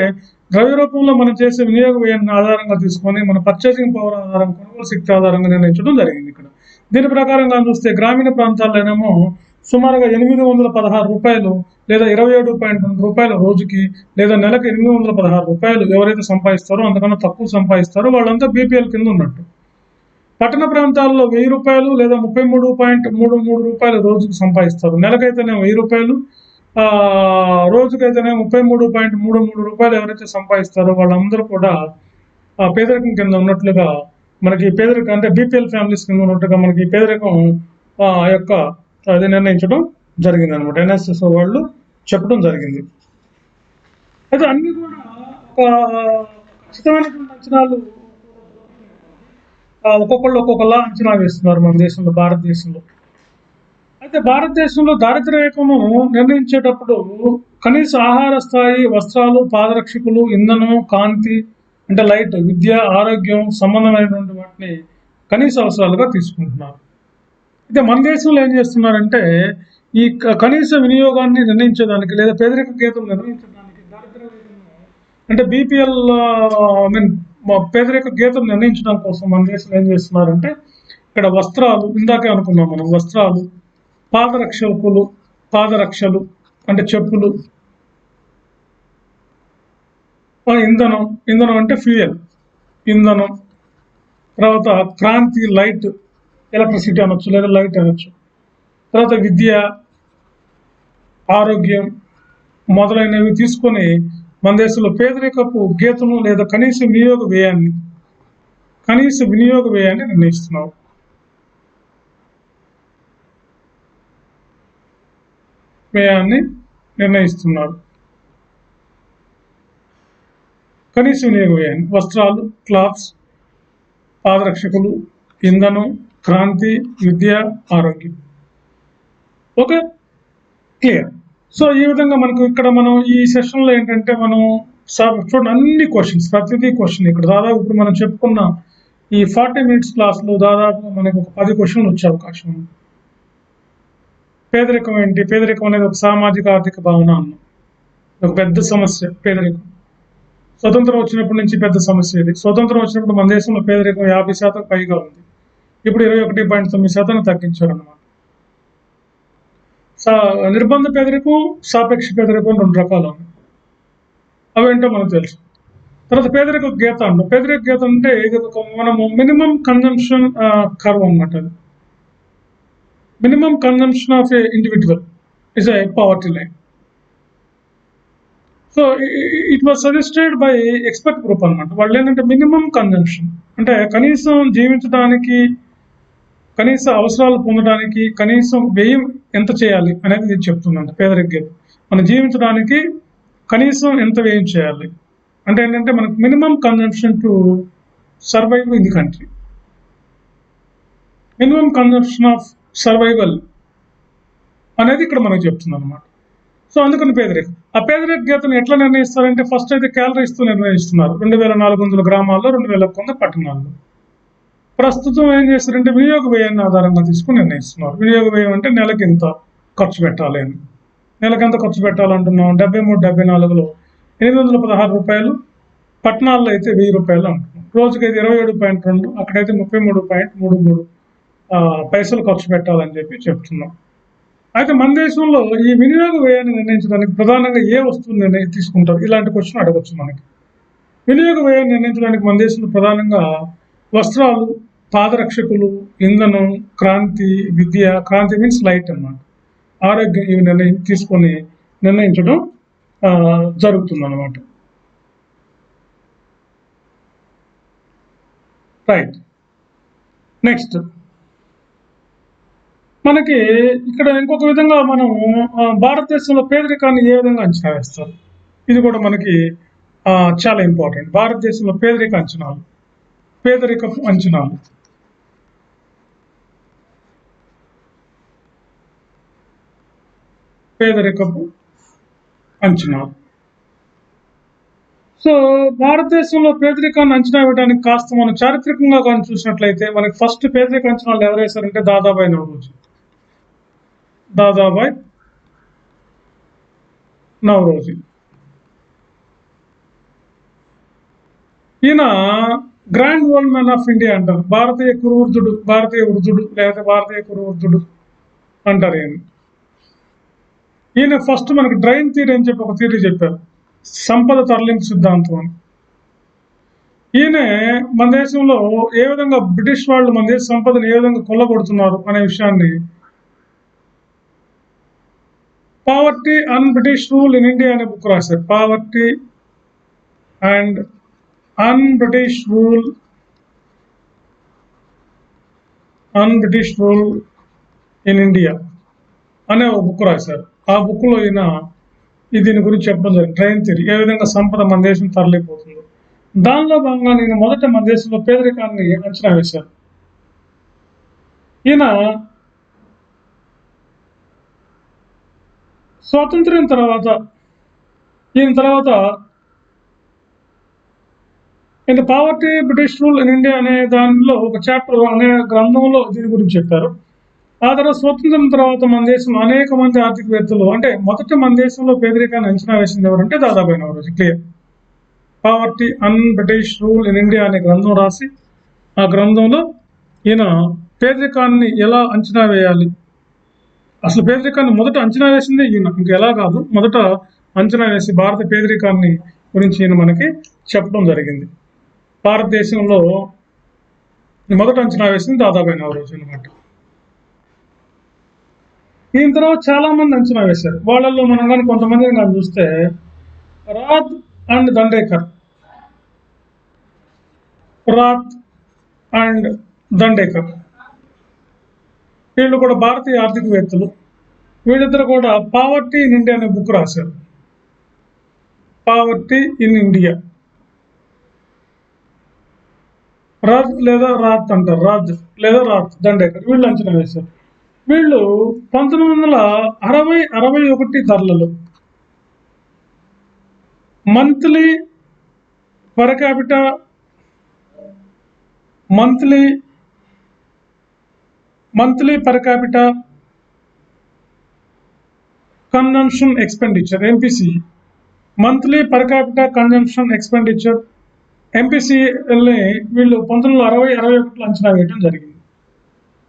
ద్రవ్య రూపంలో మనం చేసే వినియోగ వ్యయాన్ని ఆధారంగా తీసుకొని మన పర్చేసింగ్ పవర్ ఆధారం, కొనుగోలు శక్తి ఆధారంగా నిర్ణయించడం జరిగింది ఇక్కడ. దీని ప్రకారంగా చూస్తే గ్రామీణ ప్రాంతాల్లోనేమో సుమారుగా 816 రూపాయలు లేదా 27.2 రూపాయల రోజుకి, లేదా నెలకు 816 రూపాయలు ఎవరైతే సంపాదిస్తారో అంతకన్నా తక్కువ సంపాదిస్తారో వాళ్ళంతా బీపీఎల్ కింద ఉన్నట్టు. పట్టణ ప్రాంతాల్లో 1000 రూపాయలు లేదా 33.33 రూపాయలు రోజుకి సంపాదిస్తారు. నెలకైతేనేమో 1000 రూపాయలు, రోజుకైతేనే 33.33 రూపాయలు ఎవరైతే సంపాదిస్తారో వాళ్ళందరూ కూడా పేదరికం కింద ఉన్నట్లుగా మనకి, పేదరికం అంటే బీపీఎల్ ఫ్యామిలీస్ కింద ఉన్నట్టుగా మనకి పేదరికం యొక్క అది నిర్ణయించడం జరిగింది అనమాట. ఎన్ఎస్ఎస్ వాళ్ళు చెప్పడం జరిగింది. అయితే అన్ని కూడా ఒక ఖచ్చితమైనటువంటి అంచనాలు ఒక్కొక్కళ్ళు ఒక్కొక్కలా అంచనా వేస్తున్నారు మన దేశంలో, భారతదేశంలో. అయితే భారతదేశంలో దారిద్ర్య రేఖను నిర్ణయించేటప్పుడు కనీస ఆహార స్థాయి, వస్త్రాలు, పాదరక్షకులు, ఇంధనం, కాంతి అంటే లైట్, విద్య, ఆరోగ్యం సంబంధమైనటువంటి వాటిని కనీస అవసరాలుగా తీసుకుంటున్నారు. అయితే మన దేశంలో ఏం చేస్తున్నారంటే ఈ కనీస వినియోగాన్ని నిర్ణయించడానికి లేదా పేదరిక గీతం నిర్ణయించడానికి దారిద్ర్య రేఖను, అంటే బీపీఎల్ పేదరిక గీతం నిర్ణయించడం కోసం మన దేశంలో ఏం చేస్తున్నారంటే ఇక్కడ వస్త్రాలు, ఇందాకే అనుకున్నాం మనం, వస్త్రాలు, పాదరక్షలు అంటే చెప్పులు, ఇంధనం అంటే ఫ్యూయల్, ఇంధనం, తర్వాత క్రాంతి లైట్, ఎలక్ట్రిసిటీ అనొచ్చు లేదా లైట్ అనొచ్చు, తర్వాత విద్య, ఆరోగ్యం మొదలైనవి తీసుకొని మన దేశంలో పేదరికపు గీతను లేదా కనీస వినియోగ వ్యయాన్ని నిర్ణయిస్తున్నారు. కనీస వినియోగ వ్యయాన్ని వస్త్రాలు, క్లాత్స్, పాదరక్షకులు, ఇంధనం, క్రాంతి, విద్య, ఆరోగ్యం. Okay, clear. సో ఈ విధంగా మనకు ఇక్కడ మనం ఈ సెషన్లో ఏంటంటే మనం చూడండి అన్ని క్వశ్చన్స్, ప్రతిదీ క్వశ్చన్. ఇక్కడ దాదాపు ఇప్పుడు మనం చెప్పుకున్న ఈ 40 మినిట్స్ క్లాస్లో దాదాపు మనకు ఒక 10 క్వశ్చన్లు వచ్చే అవకాశం ఉంది. పేదరికం ఏంటి? పేదరికం అనేది ఒక సామాజిక ఆర్థిక భావన అన్న ఒక పెద్ద సమస్య. పేదరికం స్వతంత్రం వచ్చినప్పటి నుంచి పెద్ద సమస్య ఇది. స్వతంత్రం వచ్చినప్పుడు మన దేశంలో పేదరికం 50% పైగా ఉంది. ఇప్పుడు 21.9% తగ్గించారన్నమాట. నిర్బంధ పేదరికం, సాపేక్ష పేదరికం 2 రకాలు ఉన్నాయి. అవేంటో మనకు తెలుసు. తర్వాత పేదరిక గీత అంటాం. పేదరిక గీత అంటే ఇది ఒక మనము మినిమం కన్జంప్షన్ కర్వ్ అన్నమాట. అది minimum consumption of a individual is a poverty line. So it was suggested by expert group అనమాట. వాళ్ళు ఏంటంటే మినిమం కన్జంప్షన్ అంటే కనీసం జీవించడానికి, కనీస అవసరాలు పొందడానికి కనీసం వ్యయం ఎంత చేయాలి అనేది ఇది చెప్తుందంట పేదరిక గీత. మనం జీవించడానికి కనీసం ఎంత వ్యయం చేయాలి అంటే ఏంటంటే మనకు minimum consumption to survive in the country, minimum consumption of survival అనేది ఇక్కడ మనకు చెప్తుంది అనమాట. సో అందుకని పేదరికం. ఆ పేదరిక గీతను ఎట్లా నిర్ణయిస్తారంటే ఫస్ట్ అయితే క్యాలరీస్తో నిర్ణయిస్తున్నారు. 2400 గ్రామాల్లో, 2100 పట్టణాల్లో. ప్రస్తుతం ఏం చేస్తారంటే వినియోగ వ్యయాన్ని ఆధారంగా తీసుకుని నిర్ణయిస్తున్నారు. వినియోగ వ్యయం అంటే నెలకి ఇంత ఖర్చు పెట్టాలి అని. నెలకి ఎంత ఖర్చు పెట్టాలంటున్నాం? 73-74లో 816 రూపాయలు, పట్టణాల్లో అయితే 1000 రూపాయలు అంటున్నాం. రోజుకైతే 27.2, అక్కడైతే 33.33 పైసలు ఖర్చు పెట్టాలని చెప్పి చెప్తున్నాం. అయితే మన దేశంలో ఈ వినియోగ వ్యయాన్ని నిర్ణయించడానికి ప్రధానంగా ఏ వస్తువులు తీసుకుంటారు? ఇలాంటి క్వశ్చన్ అడగచ్చు మనకి. వినియోగ వ్యయాన్ని నిర్ణయించడానికి మన దేశంలో ప్రధానంగా వస్త్రాలు, పాదరక్షకులు, ఇంధనం, క్రాంతి, విద్య, క్రాంతి మీన్స్ లైట్ అన్నమాట, ఆరోగ్యం, ఇవి నిర్ణయించడం జరుగుతుంది అన్నమాట. రైట్. నెక్స్ట్ మనకి ఇక్కడ ఇంకొక విధంగా మనం భారతదేశంలో పేదరికాన్ని ఏ విధంగా అంచనా వేస్తారు? ఇది కూడా మనకి చాలా ఇంపార్టెంట్. భారతదేశంలో పేదరికపు అంచనాలు. పేదరికపు అంచనాలు. సో భారతదేశంలో పేదరికాన్ని అంచనా వేయడానికి కాస్త మనం చారిత్రకంగా కానీ చూసినట్లయితే మనకి ఫస్ట్ పేదరిక అంచనాలు ఎవరు వేశారంటే దాదాబాయి నౌరోజీ. ఈయన grand old man of India అంటారు. భారతీయ వృద్ధుడు లేదా భారతీయ కురువృద్ధుడు అంటారు ఈయన ఫస్ట్ మనకి డ్రైన్ థియరీ అని చెప్పి ఒక థియరీ చెప్పారు, సంపద తరలింపు సిద్ధాంతం అని. ఈయనే మన దేశంలో ఏ విధంగా బ్రిటిష్ వాళ్ళు మన దేశ సంపదను ఏ విధంగా కొల్లగొడుతున్నారు అనే విషయాన్ని poverty and British rule in India అనే బుక్ రాశారు. Poverty and un-British rule in India అనే ఒక బుక్ రాశారు. ఆ బుక్లో ఈయన దీని గురించి చెప్పడం జరిగింది. ట్రైన్ థియరీ, ఏ విధంగా సంపద మన దేశం తరలిపోతుందో. దానిలో భాగంగా నేను మొదట మన దేశంలో పేదరికాన్ని అంచనా వేశాను. ఈయన స్వాతంత్ర్యం తర్వాత poverty British rule in India అనే దానిలో ఒక చాప్టర్ అనే గ్రంథంలో దీని గురించి చెప్పారు. ఆ తర్వాత స్వతంత్రం తర్వాత మన దేశంలో అనేక మంది ఆర్థికవేత్తలు, అంటే మొదట మన దేశంలో పేదరికాన్ని అంచనా వేసింది ఎవరంటే Dadabhai Naoroji. Clear. Poverty and British rule in India అనే గ్రంథం రాసి ఆ గ్రంథంలో ఈయన పేదరికాన్ని ఎలా అంచనా వేయాలి, అసలు పేదరికాన్ని మొదట అంచనా వేసిందే ఈయన, ఇంకా ఎలా కాదు, మొదట అంచనా వేసి భారత పేదరికాన్ని గురించి ఈయన మనకి చెప్పడం జరిగింది. భారతదేశంలో మొదట అంచనా వేసింది దాదాబాయి నౌరోజీ అనమాట. ఈయన తర్వాత చాలా మంది అంచనా వేశారు. వాళ్ళల్లో మనం కానీ కొంతమందిని కానీ చూస్తే రాత్ అండ్ దండేకర్ వీళ్ళు కూడా భారతీయ ఆర్థికవేత్తలు. వీళ్ళిద్దరు కూడా పావర్టీ ఇన్ ఇండియా అనే బుక్ రాశారు. Poverty in India. రాజ్ లేదా రాత్ అంటారు, రాజ్ లేదా రాత్ దండేకర్ వీళ్ళు అంచనా వేశారు. వీళ్ళు 1960-61 ధరలలో monthly per capita monthly monthly per capita consumption expenditure MPC, monthly per capita consumption expenditure ఎంపీసీఎల్ని వీళ్ళు 1960-61 అంచనా వేయడం జరిగింది.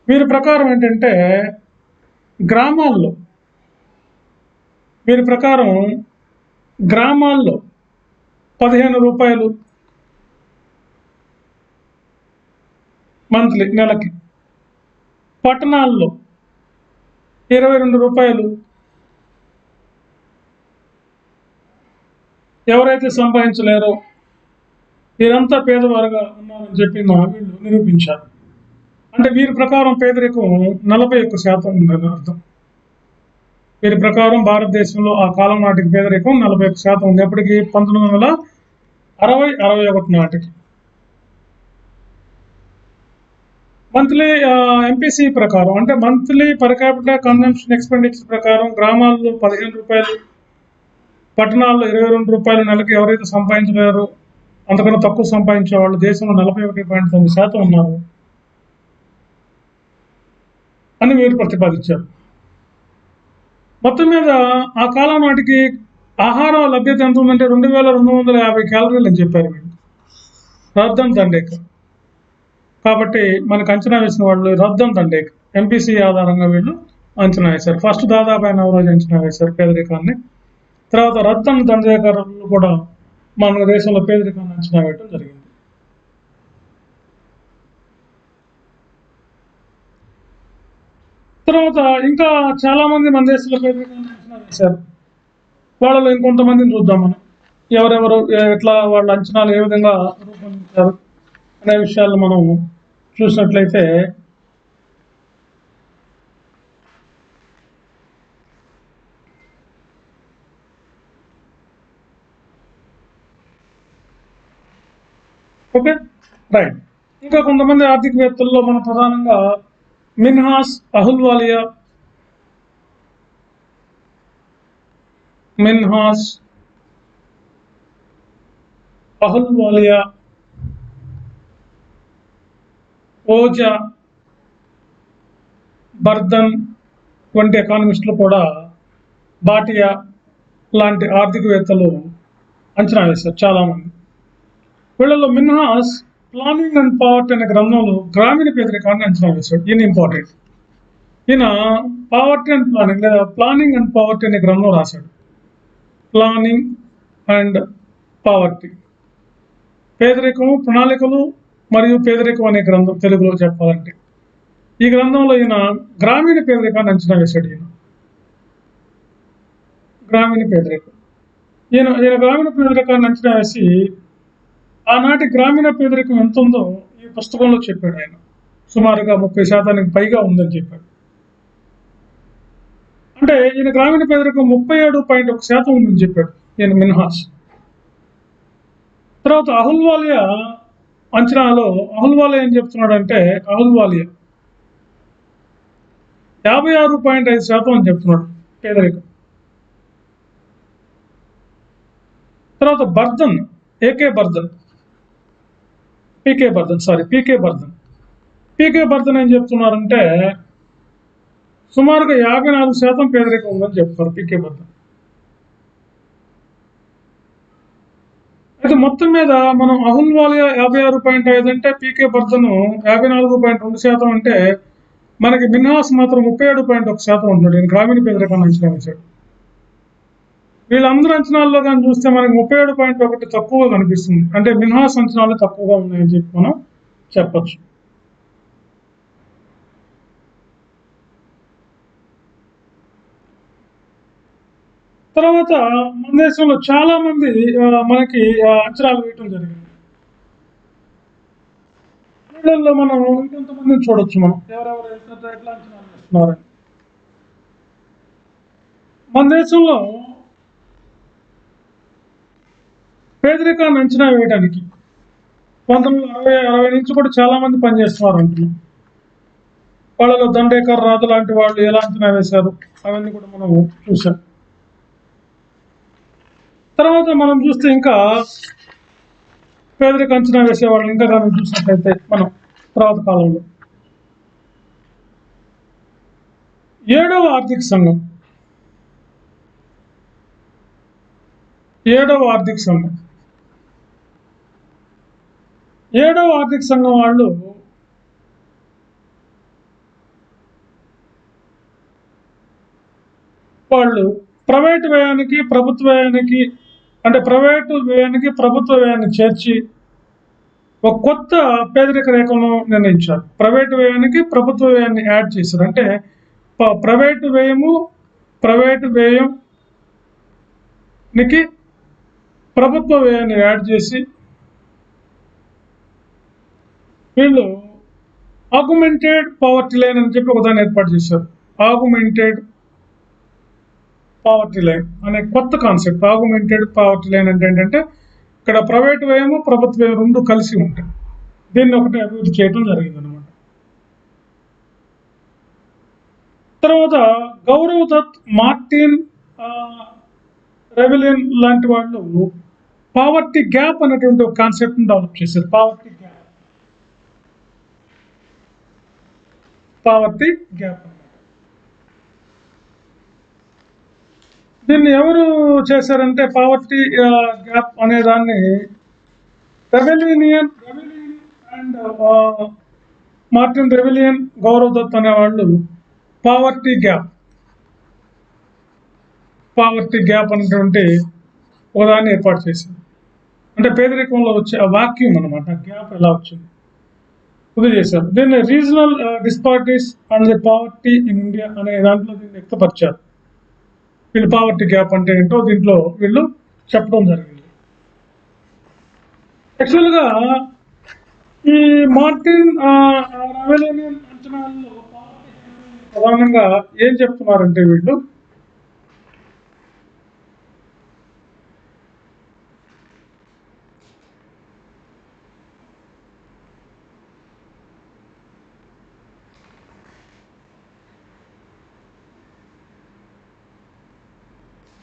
వీరి ప్రకారం ఏంటంటే గ్రామాల్లో వీరి ప్రకారం గ్రామాల్లో 15 రూపాయలు మంత్లీ నెలకి, పట్టణాల్లో 22 రూపాయలు, ఎవరైతే సంపాదించలేరో వీరంతా పేదవారుగా ఉన్నారని చెప్పి వీళ్ళు నిరూపించారు. అంటే వీరి ప్రకారం పేదరికం 41% ఉందని అర్థం. వీరి ప్రకారం భారతదేశంలో ఆ కాలం నాటికి పేదరికం 41% ఉంది. ఎప్పటికి 1960-61 నాటికి. మంత్లీ ఎంపీసీ ప్రకారం అంటే monthly per capita consumption expenditure ప్రకారం గ్రామాల్లో 15 రూపాయలు, పట్టణాల్లో 22 రూపాయలు నెలకి ఎవరైతే సంపాదించలేరో, అంతకన్నా తక్కువ సంపాదించే వాళ్ళు దేశంలో 41.9% ఉన్నారు అని వీరు ప్రతిపాదించారు. మొత్తం మీద ఆ కాలం నాటికి ఆహార లభ్యత ఎంత ఉందంటే 2250 క్యాలరీలు అని చెప్పారు వీళ్ళు, రద్దన్ దండేకర్. కాబట్టి మనకు అంచనా వేసిన వాళ్ళు రద్దన్ దండేకర్ ఎంపీసీ ఆధారంగా వీళ్ళు అంచనా వేశారు. ఫస్ట్ దాదాపు నవరోజు అంచనా వేశారు పేదరికాన్ని. తర్వాత రద్దన్ దండేకర్ కూడా మన దేశంలో పేదరికాన్ని అంచనా వేయడం జరిగింది. తర్వాత ఇంకా చాలా మంది మన దేశంలో పేదరికాన్ని అంచనా వేశారు. వాళ్ళలో ఇంకొంతమందిని చూద్దాం మనం. ఎవరెవరు ఎట్లా వాళ్ళ అంచనాలు ఏ విధంగా రూపొందించారు అనే విషయాలు మనం చూసినట్లయితే ఓకే రైట్. ఇంకా కొంతమంది ఆర్థికవేత్తల్లో మనం ప్రధానంగా మిన్హాస్ అహుల్వాలియా, ఓజా, బర్దన్ వంటి ఎకానమిస్టులు కూడా బాటియా లాంటి ఆర్థికవేత్తలు అంచనా వేశారు చాలామంది. వీళ్ళలో మిన్హాస్ ప్లానింగ్ అండ్ పావర్టీ అనే గ్రంథంలో గ్రామీణ పేదరికాన్ని అంచనా వేశాడు. ఈయన ఇంపార్టెంట్. ఈయన పావర్టీ అండ్ ప్లానింగ్ లేదా ప్లానింగ్ అండ్ పావర్టీ అనే గ్రంథం రాశాడు. ప్లానింగ్ అండ్ పావర్టీ, పేదరికం, ప్రణాళికలు మరియు పేదరికం అనే గ్రంథం తెలుగులో చెప్పాలంటే. ఈ గ్రంథంలో ఈయన గ్రామీణ పేదరికాన్ని అంచనా వేశాడు. గ్రామీణ పేదరికం ఈయన గ్రామీణ పేదరికాన్ని అంచనా వేసి ఆనాటి గ్రామీణ పేదరికం ఎంత ఉందో ఈ పుస్తకంలో చెప్పాడు. ఆయన సుమారుగా 30% పైగా ఉందని చెప్పాడు. అంటే ఈయన గ్రామీణ పేదరికం 37.1% ఉందని చెప్పాడు ఈయన మిన్హాస్. తర్వాత అహుల్వాలియా అంచనాలో అహుల్వాలియా ఏం చెప్తున్నాడంటే అహుల్వాలియా 56.5% అని చెప్తున్నాడు పేదరికం. తర్వాత బర్దన్ పీకే బర్దన్ ఏం చెప్తున్నారంటే సుమారుగా 54% పేదరికం ఉందని చెప్తారు పీకే బర్దన్. అయితే మొత్తం మీద మనం అహుల్వాలియా 56.5 అంటే పీకే బర్దన్ 54.2% అంటే మనకి మిన్హాస్ మాత్రం 37.1% ఉంటున్నాడు. నేను గ్రామీణ పేదరికాన్ని అంచనా వేశాడు. వీళ్ళందరూ అంచనాల్లో కానీ చూస్తే మనకి 37.1 తక్కువగా కనిపిస్తుంది. అంటే మిన్హాస్ అంచనాలు తక్కువగా ఉన్నాయని చెప్పి మనం చెప్పచ్చు. తర్వాత మన దేశంలో చాలా మంది మనకి అంచనాలు వేయటం జరిగింది. వీళ్ళల్లో మనం ఇంకొంతమందిని చూడొచ్చు. మనం ఎవరెవరు ఎట్లా అంచనాలు వేస్తున్నారని. మన దేశంలో పేదరికాన్ని అంచనా వేయడానికి 1960 నుంచి కూడా చాలా మంది పనిచేస్తున్నారు అంటున్నాం. వాళ్ళలో దండేకర్, రాజు లాంటి వాళ్ళు ఎలా అంచనా వేశారు అవన్నీ కూడా మనం చూసాం. తర్వాత మనం చూస్తే ఇంకా పేదరిక అంచనా వేసే వాళ్ళు ఇంకా మనం చూసినట్లయితే మనం తర్వాత కాలంలో 7వ ఆర్థిక సంఘం 7వ ఆర్థిక సంఘం 7వ ఆర్థిక సంఘం వాళ్ళు ప్రైవేటు వ్యయానికి ప్రభుత్వ వ్యయానికి అంటే ప్రైవేటు వ్యయానికి ప్రభుత్వ వ్యయాన్ని చేర్చి ఒక కొత్త పేదరిక రేఖను నిర్ణయించారు. ప్రైవేటు వ్యయానికి ప్రభుత్వ వ్యయాన్ని యాడ్ చేశారు. అంటే ప్రైవేటు వ్యయంకి ప్రభుత్వ వ్యయాన్ని యాడ్ చేసి వీళ్ళు ఆగ్మెంటెడ్ పవర్టీ లైన్ అని చెప్పి ఒకదాన్ని ఏర్పాటు చేశారు. ఆగ్మెంటెడ్ పవర్టీ లైన్ అనే కొత్త కాన్సెప్ట్. ఆగ్మెంటెడ్ పవర్టీ లైన్ అంటే ఏంటంటే ఇక్కడ ప్రైవేట్ వ్యయము ప్రభుత్వ వ్యయం రెండు కలిసి ఉంటాయి. దీన్ని ఒకటి అభివృద్ధి చేయడం జరిగింది అనమాట. తర్వాత గౌరవ్ దత్, మార్టిన్ రెవిలియన్ లాంటి వాళ్ళు పావర్టీ గ్యాప్ అనేటువంటి ఒక కాన్సెప్ట్ ని డెవలప్ చేశారు. పావర్టీ గ్యాప్ దీన్ని ఎవరు చేశారంటే పావర్టీ గ్యాప్ అనే దాన్ని రెవిలియన్ అండ్ మార్టిన్ రెవిలియన్, గౌరవ్ దత్ అనే వాళ్ళు పావర్టీ గ్యాప్ అనేటువంటి ఒకదాన్ని ఏర్పాటు చేశారు. అంటే పేదరికంలో వచ్చే ఆ వాక్యూమ్ అనమాట, గ్యాప్ ఎలా వచ్చింది ఇది చేశారు. దీన్ని regional disparities and the poverty in India అనే దాంట్లో దీన్ని వ్యక్తపరిచారు. వీళ్ళు పావర్టీ గ్యాప్ అంటే ఏంటో దీంట్లో వీళ్ళు చెప్పడం జరిగింది. యాక్చువల్గా ఈ మార్టిన్ రెవిలియన్ అంచనాల్లో ప్రధానంగా ఏం చెప్తున్నారంటే వీళ్ళు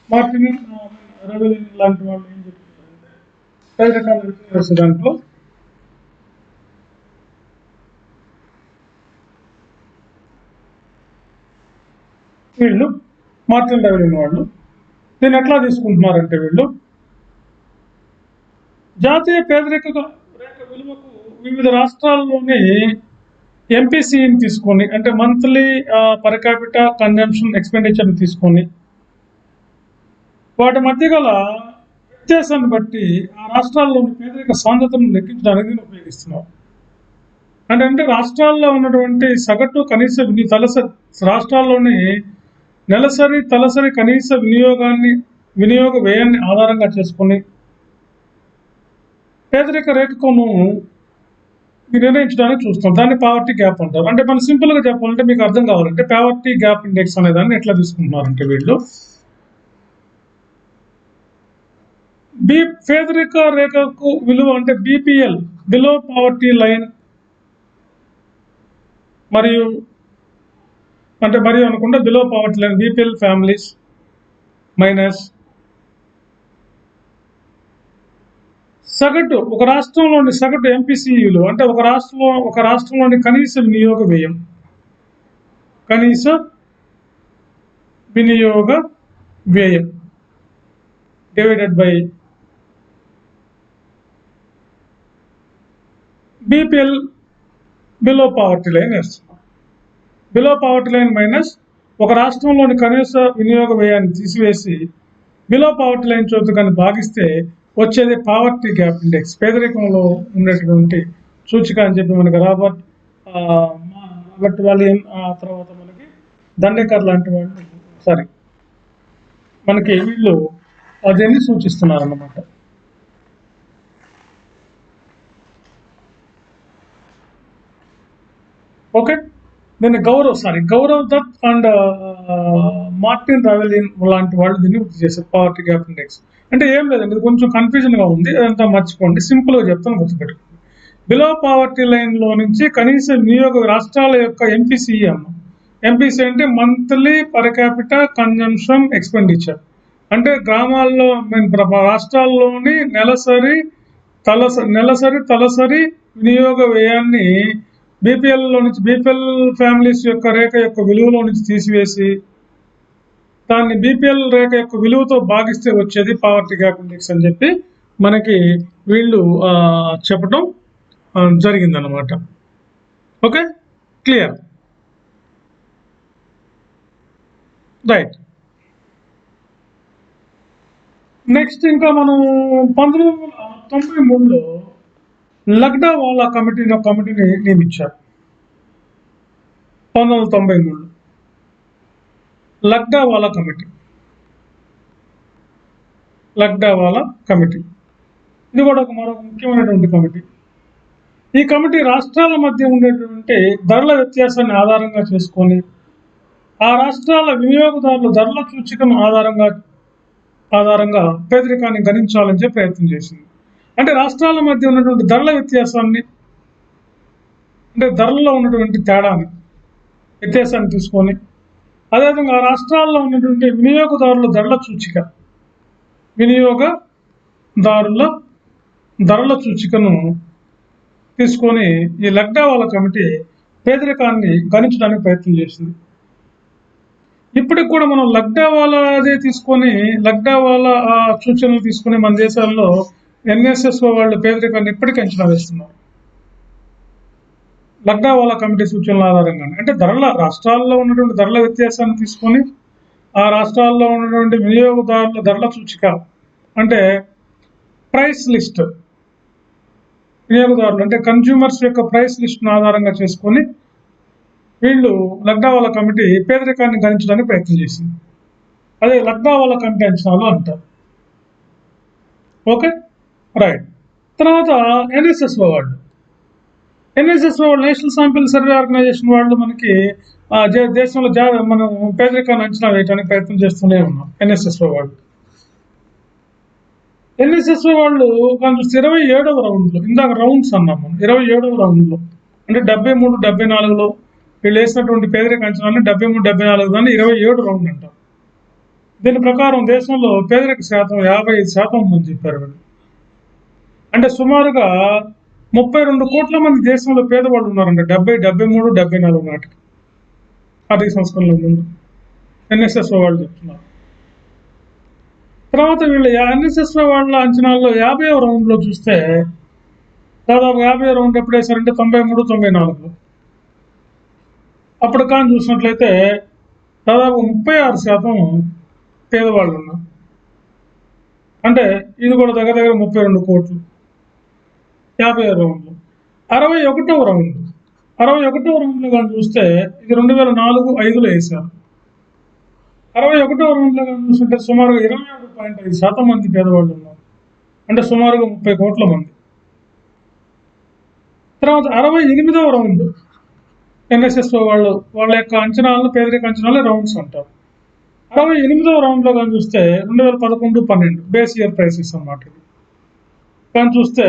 మార్టిన్ రెవిలియన్ లాంటి వాళ్ళు ఏం చెప్తున్నారంటే పేదరికాల దాంట్లో వీళ్ళు మార్టిన్ రెవిలియన్ వాళ్ళు దీన్ని ఎట్లా తీసుకుంటున్నారంటే వీళ్ళు జాతీయ పేదరిక రేఖ విలువకు వివిధ రాష్ట్రాల్లోని ఎంపీసీని తీసుకొని అంటే మంత్లీ పర్ క్యాపిటా కన్జంప్షన్ ఎక్స్పెండిచర్ని తీసుకొని వాటి మధ్య గల వ్యత్యాసాన్ని బట్టి ఆ రాష్ట్రాల్లోని పేదరిక సాంద్రతను లెక్కించడానికి ఉపయోగిస్తున్నారు. అంటే రాష్ట్రాల్లో ఉన్నటువంటి సగటు కనీస రాష్ట్రాల్లోని నెలసరి తలసరి కనీస వినియోగ వ్యయాన్ని ఆధారంగా చేసుకుని పేదరిక రేఖను నిర్ణయించడానికి చూస్తాం. దాన్ని పావర్టీ గ్యాప్ అంటారు. అంటే మనం సింపుల్గా చెప్పాలంటే మీకు అర్థం కావాలంటే పావర్టీ గ్యాప్ ఇండెక్స్ అనే దాన్ని ఎట్లా తీసుకుంటున్నారంటే వీళ్ళు పేదరిక రేఖకు విలువ అంటే బీపీఎల్ బిలో పావర్టీ లైన్ మరియు అనుకుంటే below poverty line BPL families minus సగటు ఒక రాష్ట్రంలోని సగటు ఎంపీసీ విలువ అంటే ఒక రాష్ట్రంలోని కనీస వినియోగ వ్యయం divided by BPL below poverty line వేస్తున్నాం. బిలో పావర్టీ లైన్ మైనస్ ఒక రాష్ట్రంలోని కనీస వినియోగ వ్యయాన్ని తీసివేసి బిలో పావర్టీ లైన్ చోటు కానీ భాగిస్తే వచ్చేది పావర్టీ గ్యాప్ ఇండెక్స్, పేదరికంలో ఉండేటువంటి సూచిక అని చెప్పి మనకి రాబర్ట్ వాలియన్ తర్వాత మనకి దండేకర్ లాంటి వాళ్ళు మనకి వీళ్ళు అదేన్ని సూచిస్తున్నారు అన్నమాట. ఓకే, దీన్ని గౌరవ్ దత్ అండ్ మార్టిన్ రెవిలియన్ లాంటి వాళ్ళు దీన్ని వృద్ధి చేశారు పావర్టీ గ్యాప్ ఇండెక్స్. అంటే ఏం లేదండి, ఇది కొంచెం కన్ఫ్యూజన్గా ఉంది, అదంతా మర్చిపోండి, సింపుల్గా చెప్తాను, గుర్తుపెట్టుకోండి. బిలో పావర్టీ లైన్లో నుంచి కనీస వినియోగ రాష్ట్రాల యొక్క ఎంపీసీఎం. ఎంపీసీ అంటే monthly per capital consumption expenditure. అంటే గ్రామాల్లో రాష్ట్రాల్లోని నెలసరి తలసరి వినియోగ వ్యయాన్ని బీపీఎల్ ఫ్యామిలీస్ యొక్క రేఖ యొక్క విలువలో నుంచి తీసివేసి దాన్ని బీపీఎల్ రేఖ యొక్క విలువతో భాగిస్తే వచ్చేది పావర్టీ గ్యాప్ ఇండెక్స్ అని చెప్పి మనకి వీళ్ళు చెప్పడం జరిగిందనమాట. Okay, clear, right. నెక్స్ట్ ఇంకా మనం 1993లో లగ్డావాలా కమిటీని నియమించారు. 1993లో లగ్డావాలా కమిటీ ఇది కూడా మరొక ముఖ్యమైనటువంటి కమిటీ. ఈ కమిటీ రాష్ట్రాల మధ్య ఉండేటువంటి ధరల వ్యత్యాసాన్ని ఆధారంగా చేసుకొని ఆ రాష్ట్రాల వినియోగదారుల ధరల సూచికను ఆధారంగా పేదరికాన్ని గణించాలని చెప్పి ప్రయత్నం చేసింది. అంటే రాష్ట్రాల మధ్య ఉన్నటువంటి ధరల వ్యత్యాసాన్ని, అంటే ధరల్లో ఉన్నటువంటి వ్యత్యాసాన్ని తీసుకొని అదేవిధంగా ఆ రాష్ట్రాల్లో ఉన్నటువంటి వినియోగదారుల ధరల సూచికను తీసుకొని ఈ లగ్డావాలా కమిటీ పేదరికాన్ని గణించడానికి ప్రయత్నం చేసింది. ఇప్పటికి కూడా మనం లగ్డావాలా సూచనలు తీసుకుని మన దేశాల్లో ఎన్ఎస్ఎస్ఓ వాళ్ళు పేదరికాన్ని ఇప్పటికీ అంచనా వేస్తున్నారు. లగ్డావాలా కమిటీ సూచనల ఆధారంగానే అంటే రాష్ట్రాల్లో ఉన్నటువంటి ధరల వ్యత్యాసాన్ని తీసుకొని ఆ రాష్ట్రాల్లో ఉన్నటువంటి వినియోగదారుల ధరల సూచిక అంటే ప్రైస్ లిస్ట్, వినియోగదారులు అంటే కన్జ్యూమర్స్ యొక్క ప్రైస్ లిస్ట్ను ఆధారంగా చేసుకొని వీళ్ళు లగ్డావాలా కమిటీ పేదరికాన్ని గణించడానికి ప్రయత్నం చేసింది. అదే లగ్డావాలా కమిటీ అంచనాలు అంటారు. Okay, right. తర్వాత ఎన్ఎస్ఎస్ఓ వాళ్ళు నేషనల్ శాంపిల్ సర్వే ఆర్గనైజేషన్ వాళ్ళు మనకి దేశంలో మనం పేదరికాన్ని అంచనా వేయడానికి ప్రయత్నం చేస్తూనే ఉన్నాం. ఎన్ఎస్ఎస్ఓ వాళ్ళు 27వ రౌండ్లో, ఇందాక రౌండ్స్ అన్నాం మనం, 27వ రౌండ్లో అంటే 73, 74లో వీళ్ళు వేసినటువంటి పేదరిక అంచనాన్ని 73, 74 దాన్ని 27 రౌండ్ అంటారు. దీని ప్రకారం దేశంలో పేదరిక శాతం 55% ఉందని చెప్పారు వీళ్ళు. అంటే సుమారుగా 32 కోట్ల మంది దేశంలో పేదవాళ్ళు ఉన్నారంట 73, 74 నాటికి, ఆర్థిక సంస్కరణల ముందు ఎన్ఎస్ఎస్ఓ వాళ్ళు చెప్తున్నారు. తర్వాత వీళ్ళు ఎన్ఎస్ఎస్ఓ వాళ్ళ అంచనాల్లో 50వ రౌండ్లో చూస్తే దాదాపు 50వ రౌండ్ ఎప్పుడు వేశారంటే 93, 94లో. అప్పుడు కానీ చూసినట్లయితే దాదాపు 36% పేదవాళ్ళు ఉన్నారు. అంటే ఇది కూడా దగ్గర 32 కోట్లు 50వ రౌండ్లో. 61వ రౌండ్లో కానీ చూస్తే ఇది 2004-05లో వేశారు. 61వ రౌండ్లో కానీ చూస్తుంటే సుమారుగా 27.5% మంది పేదవాళ్ళు ఉన్నారు. అంటే సుమారుగా 30 కోట్ల మంది. తర్వాత 68వ రౌండ్ ఎన్ఎస్ఎస్ఓ వాళ్ళ యొక్క అంచనాలను, పేదరిక అంచనాలు రౌండ్స్ అంటారు. 68వ రౌండ్లో కానీ చూస్తే 2011-12 బేస్ ఇయర్ ప్రైసెస్ అన్నమాట. ఇది కానీ చూస్తే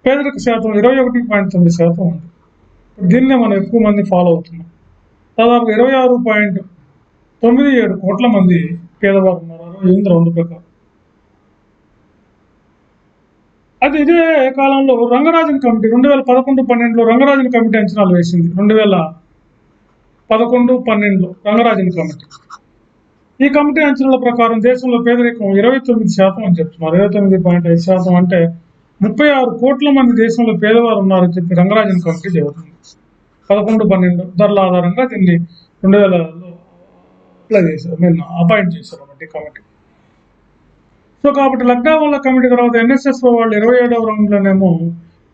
పేదరిక శాతం 21.9% ఉంది. దీన్నే మనం ఎక్కువ మంది ఫాలో అవుతున్నాం. దాదాపు 26.97 కోట్ల మంది పేదవారు ఉన్నారు 68 రౌండ్ ప్రకారం. అది ఇదే కాలంలో రంగరాజన్ కమిటీ 2011-12లో రంగరాజన్ కమిటీ అంచనాలు వేసింది. 2011-12లో రంగరాజన్ కమిటీ. ఈ కమిటీ అంచనాల ప్రకారం దేశంలో పేదరికం 29% అని చెప్తున్నారు. 29.5% అంటే 36 కోట్ల మంది దేశంలో పేదవారు ఉన్నారని చెప్పి రంగరాజన్ కమిటీ చెబుతుంది. 11-12 ధరల ఆధారంగా దీన్ని 2000లో అప్లై చేశారు, అపాయింట్ చేశారు అన్నమాట ఈ కమిటీ. సో కాబట్టి లగ్డావాలా కమిటీ తర్వాత ఎన్ఎస్ఎస్ఓ వాళ్ళు 27వ రౌండ్లోనేమో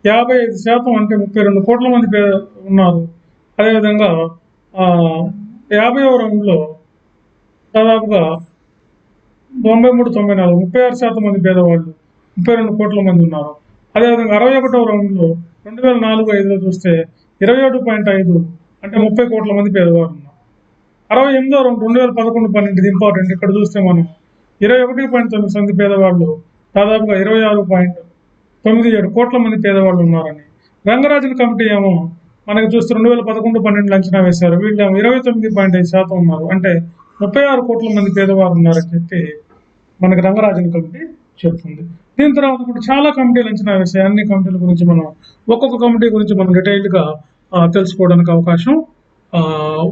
55% అంటే 32 కోట్ల మంది ఉన్నారు. అదేవిధంగా 50వ రౌండ్లో దాదాపుగా 93-94 36% మంది పేదవాళ్ళు 32 కోట్ల మంది ఉన్నారు. అదేవిధంగా 61వ రౌండ్లో 2004-05లో చూస్తే 27.5 అంటే 30 కోట్ల మంది పేదవారు ఉన్నారు. 68వ రౌండ్ 2011-12 ఇది ఇంపార్టెంట్. ఇక్కడ చూస్తే మనం 21.9 మంది పేదవాళ్ళు దాదాపుగా 26.97 కోట్ల మంది పేదవాళ్ళు ఉన్నారని రంగరాజన్ కమిటీ ఏమో మనకు చూస్తే 2011-12 అంచనా వేశారు. వీళ్ళేమో 29.5% ఉన్నారు. అంటే 36 కోట్ల మంది పేదవారు ఉన్నారని చెప్పి మనకి రంగరాజన్ కమిటీ చెప్తుంది. దీని తర్వాత కూడా చాలా కమిటీలు అంచనా వేశాయి. అన్ని కమిటీల గురించి మనం ఒక్కొక్క కమిటీ గురించి మనం డీటెయిల్డ్గా తెలుసుకోవడానికి అవకాశం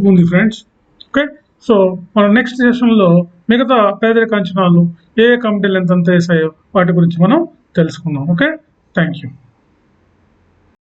ఉంది ఫ్రెండ్స్. ఓకే, సో మనం నెక్స్ట్ సెషన్లో మిగతా పేదరిక అంచనాలు ఏ కమిటీలు ఎంతెంత వేసాయో వాటి గురించి మనం తెలుసుకుందాం. Okay, thank you.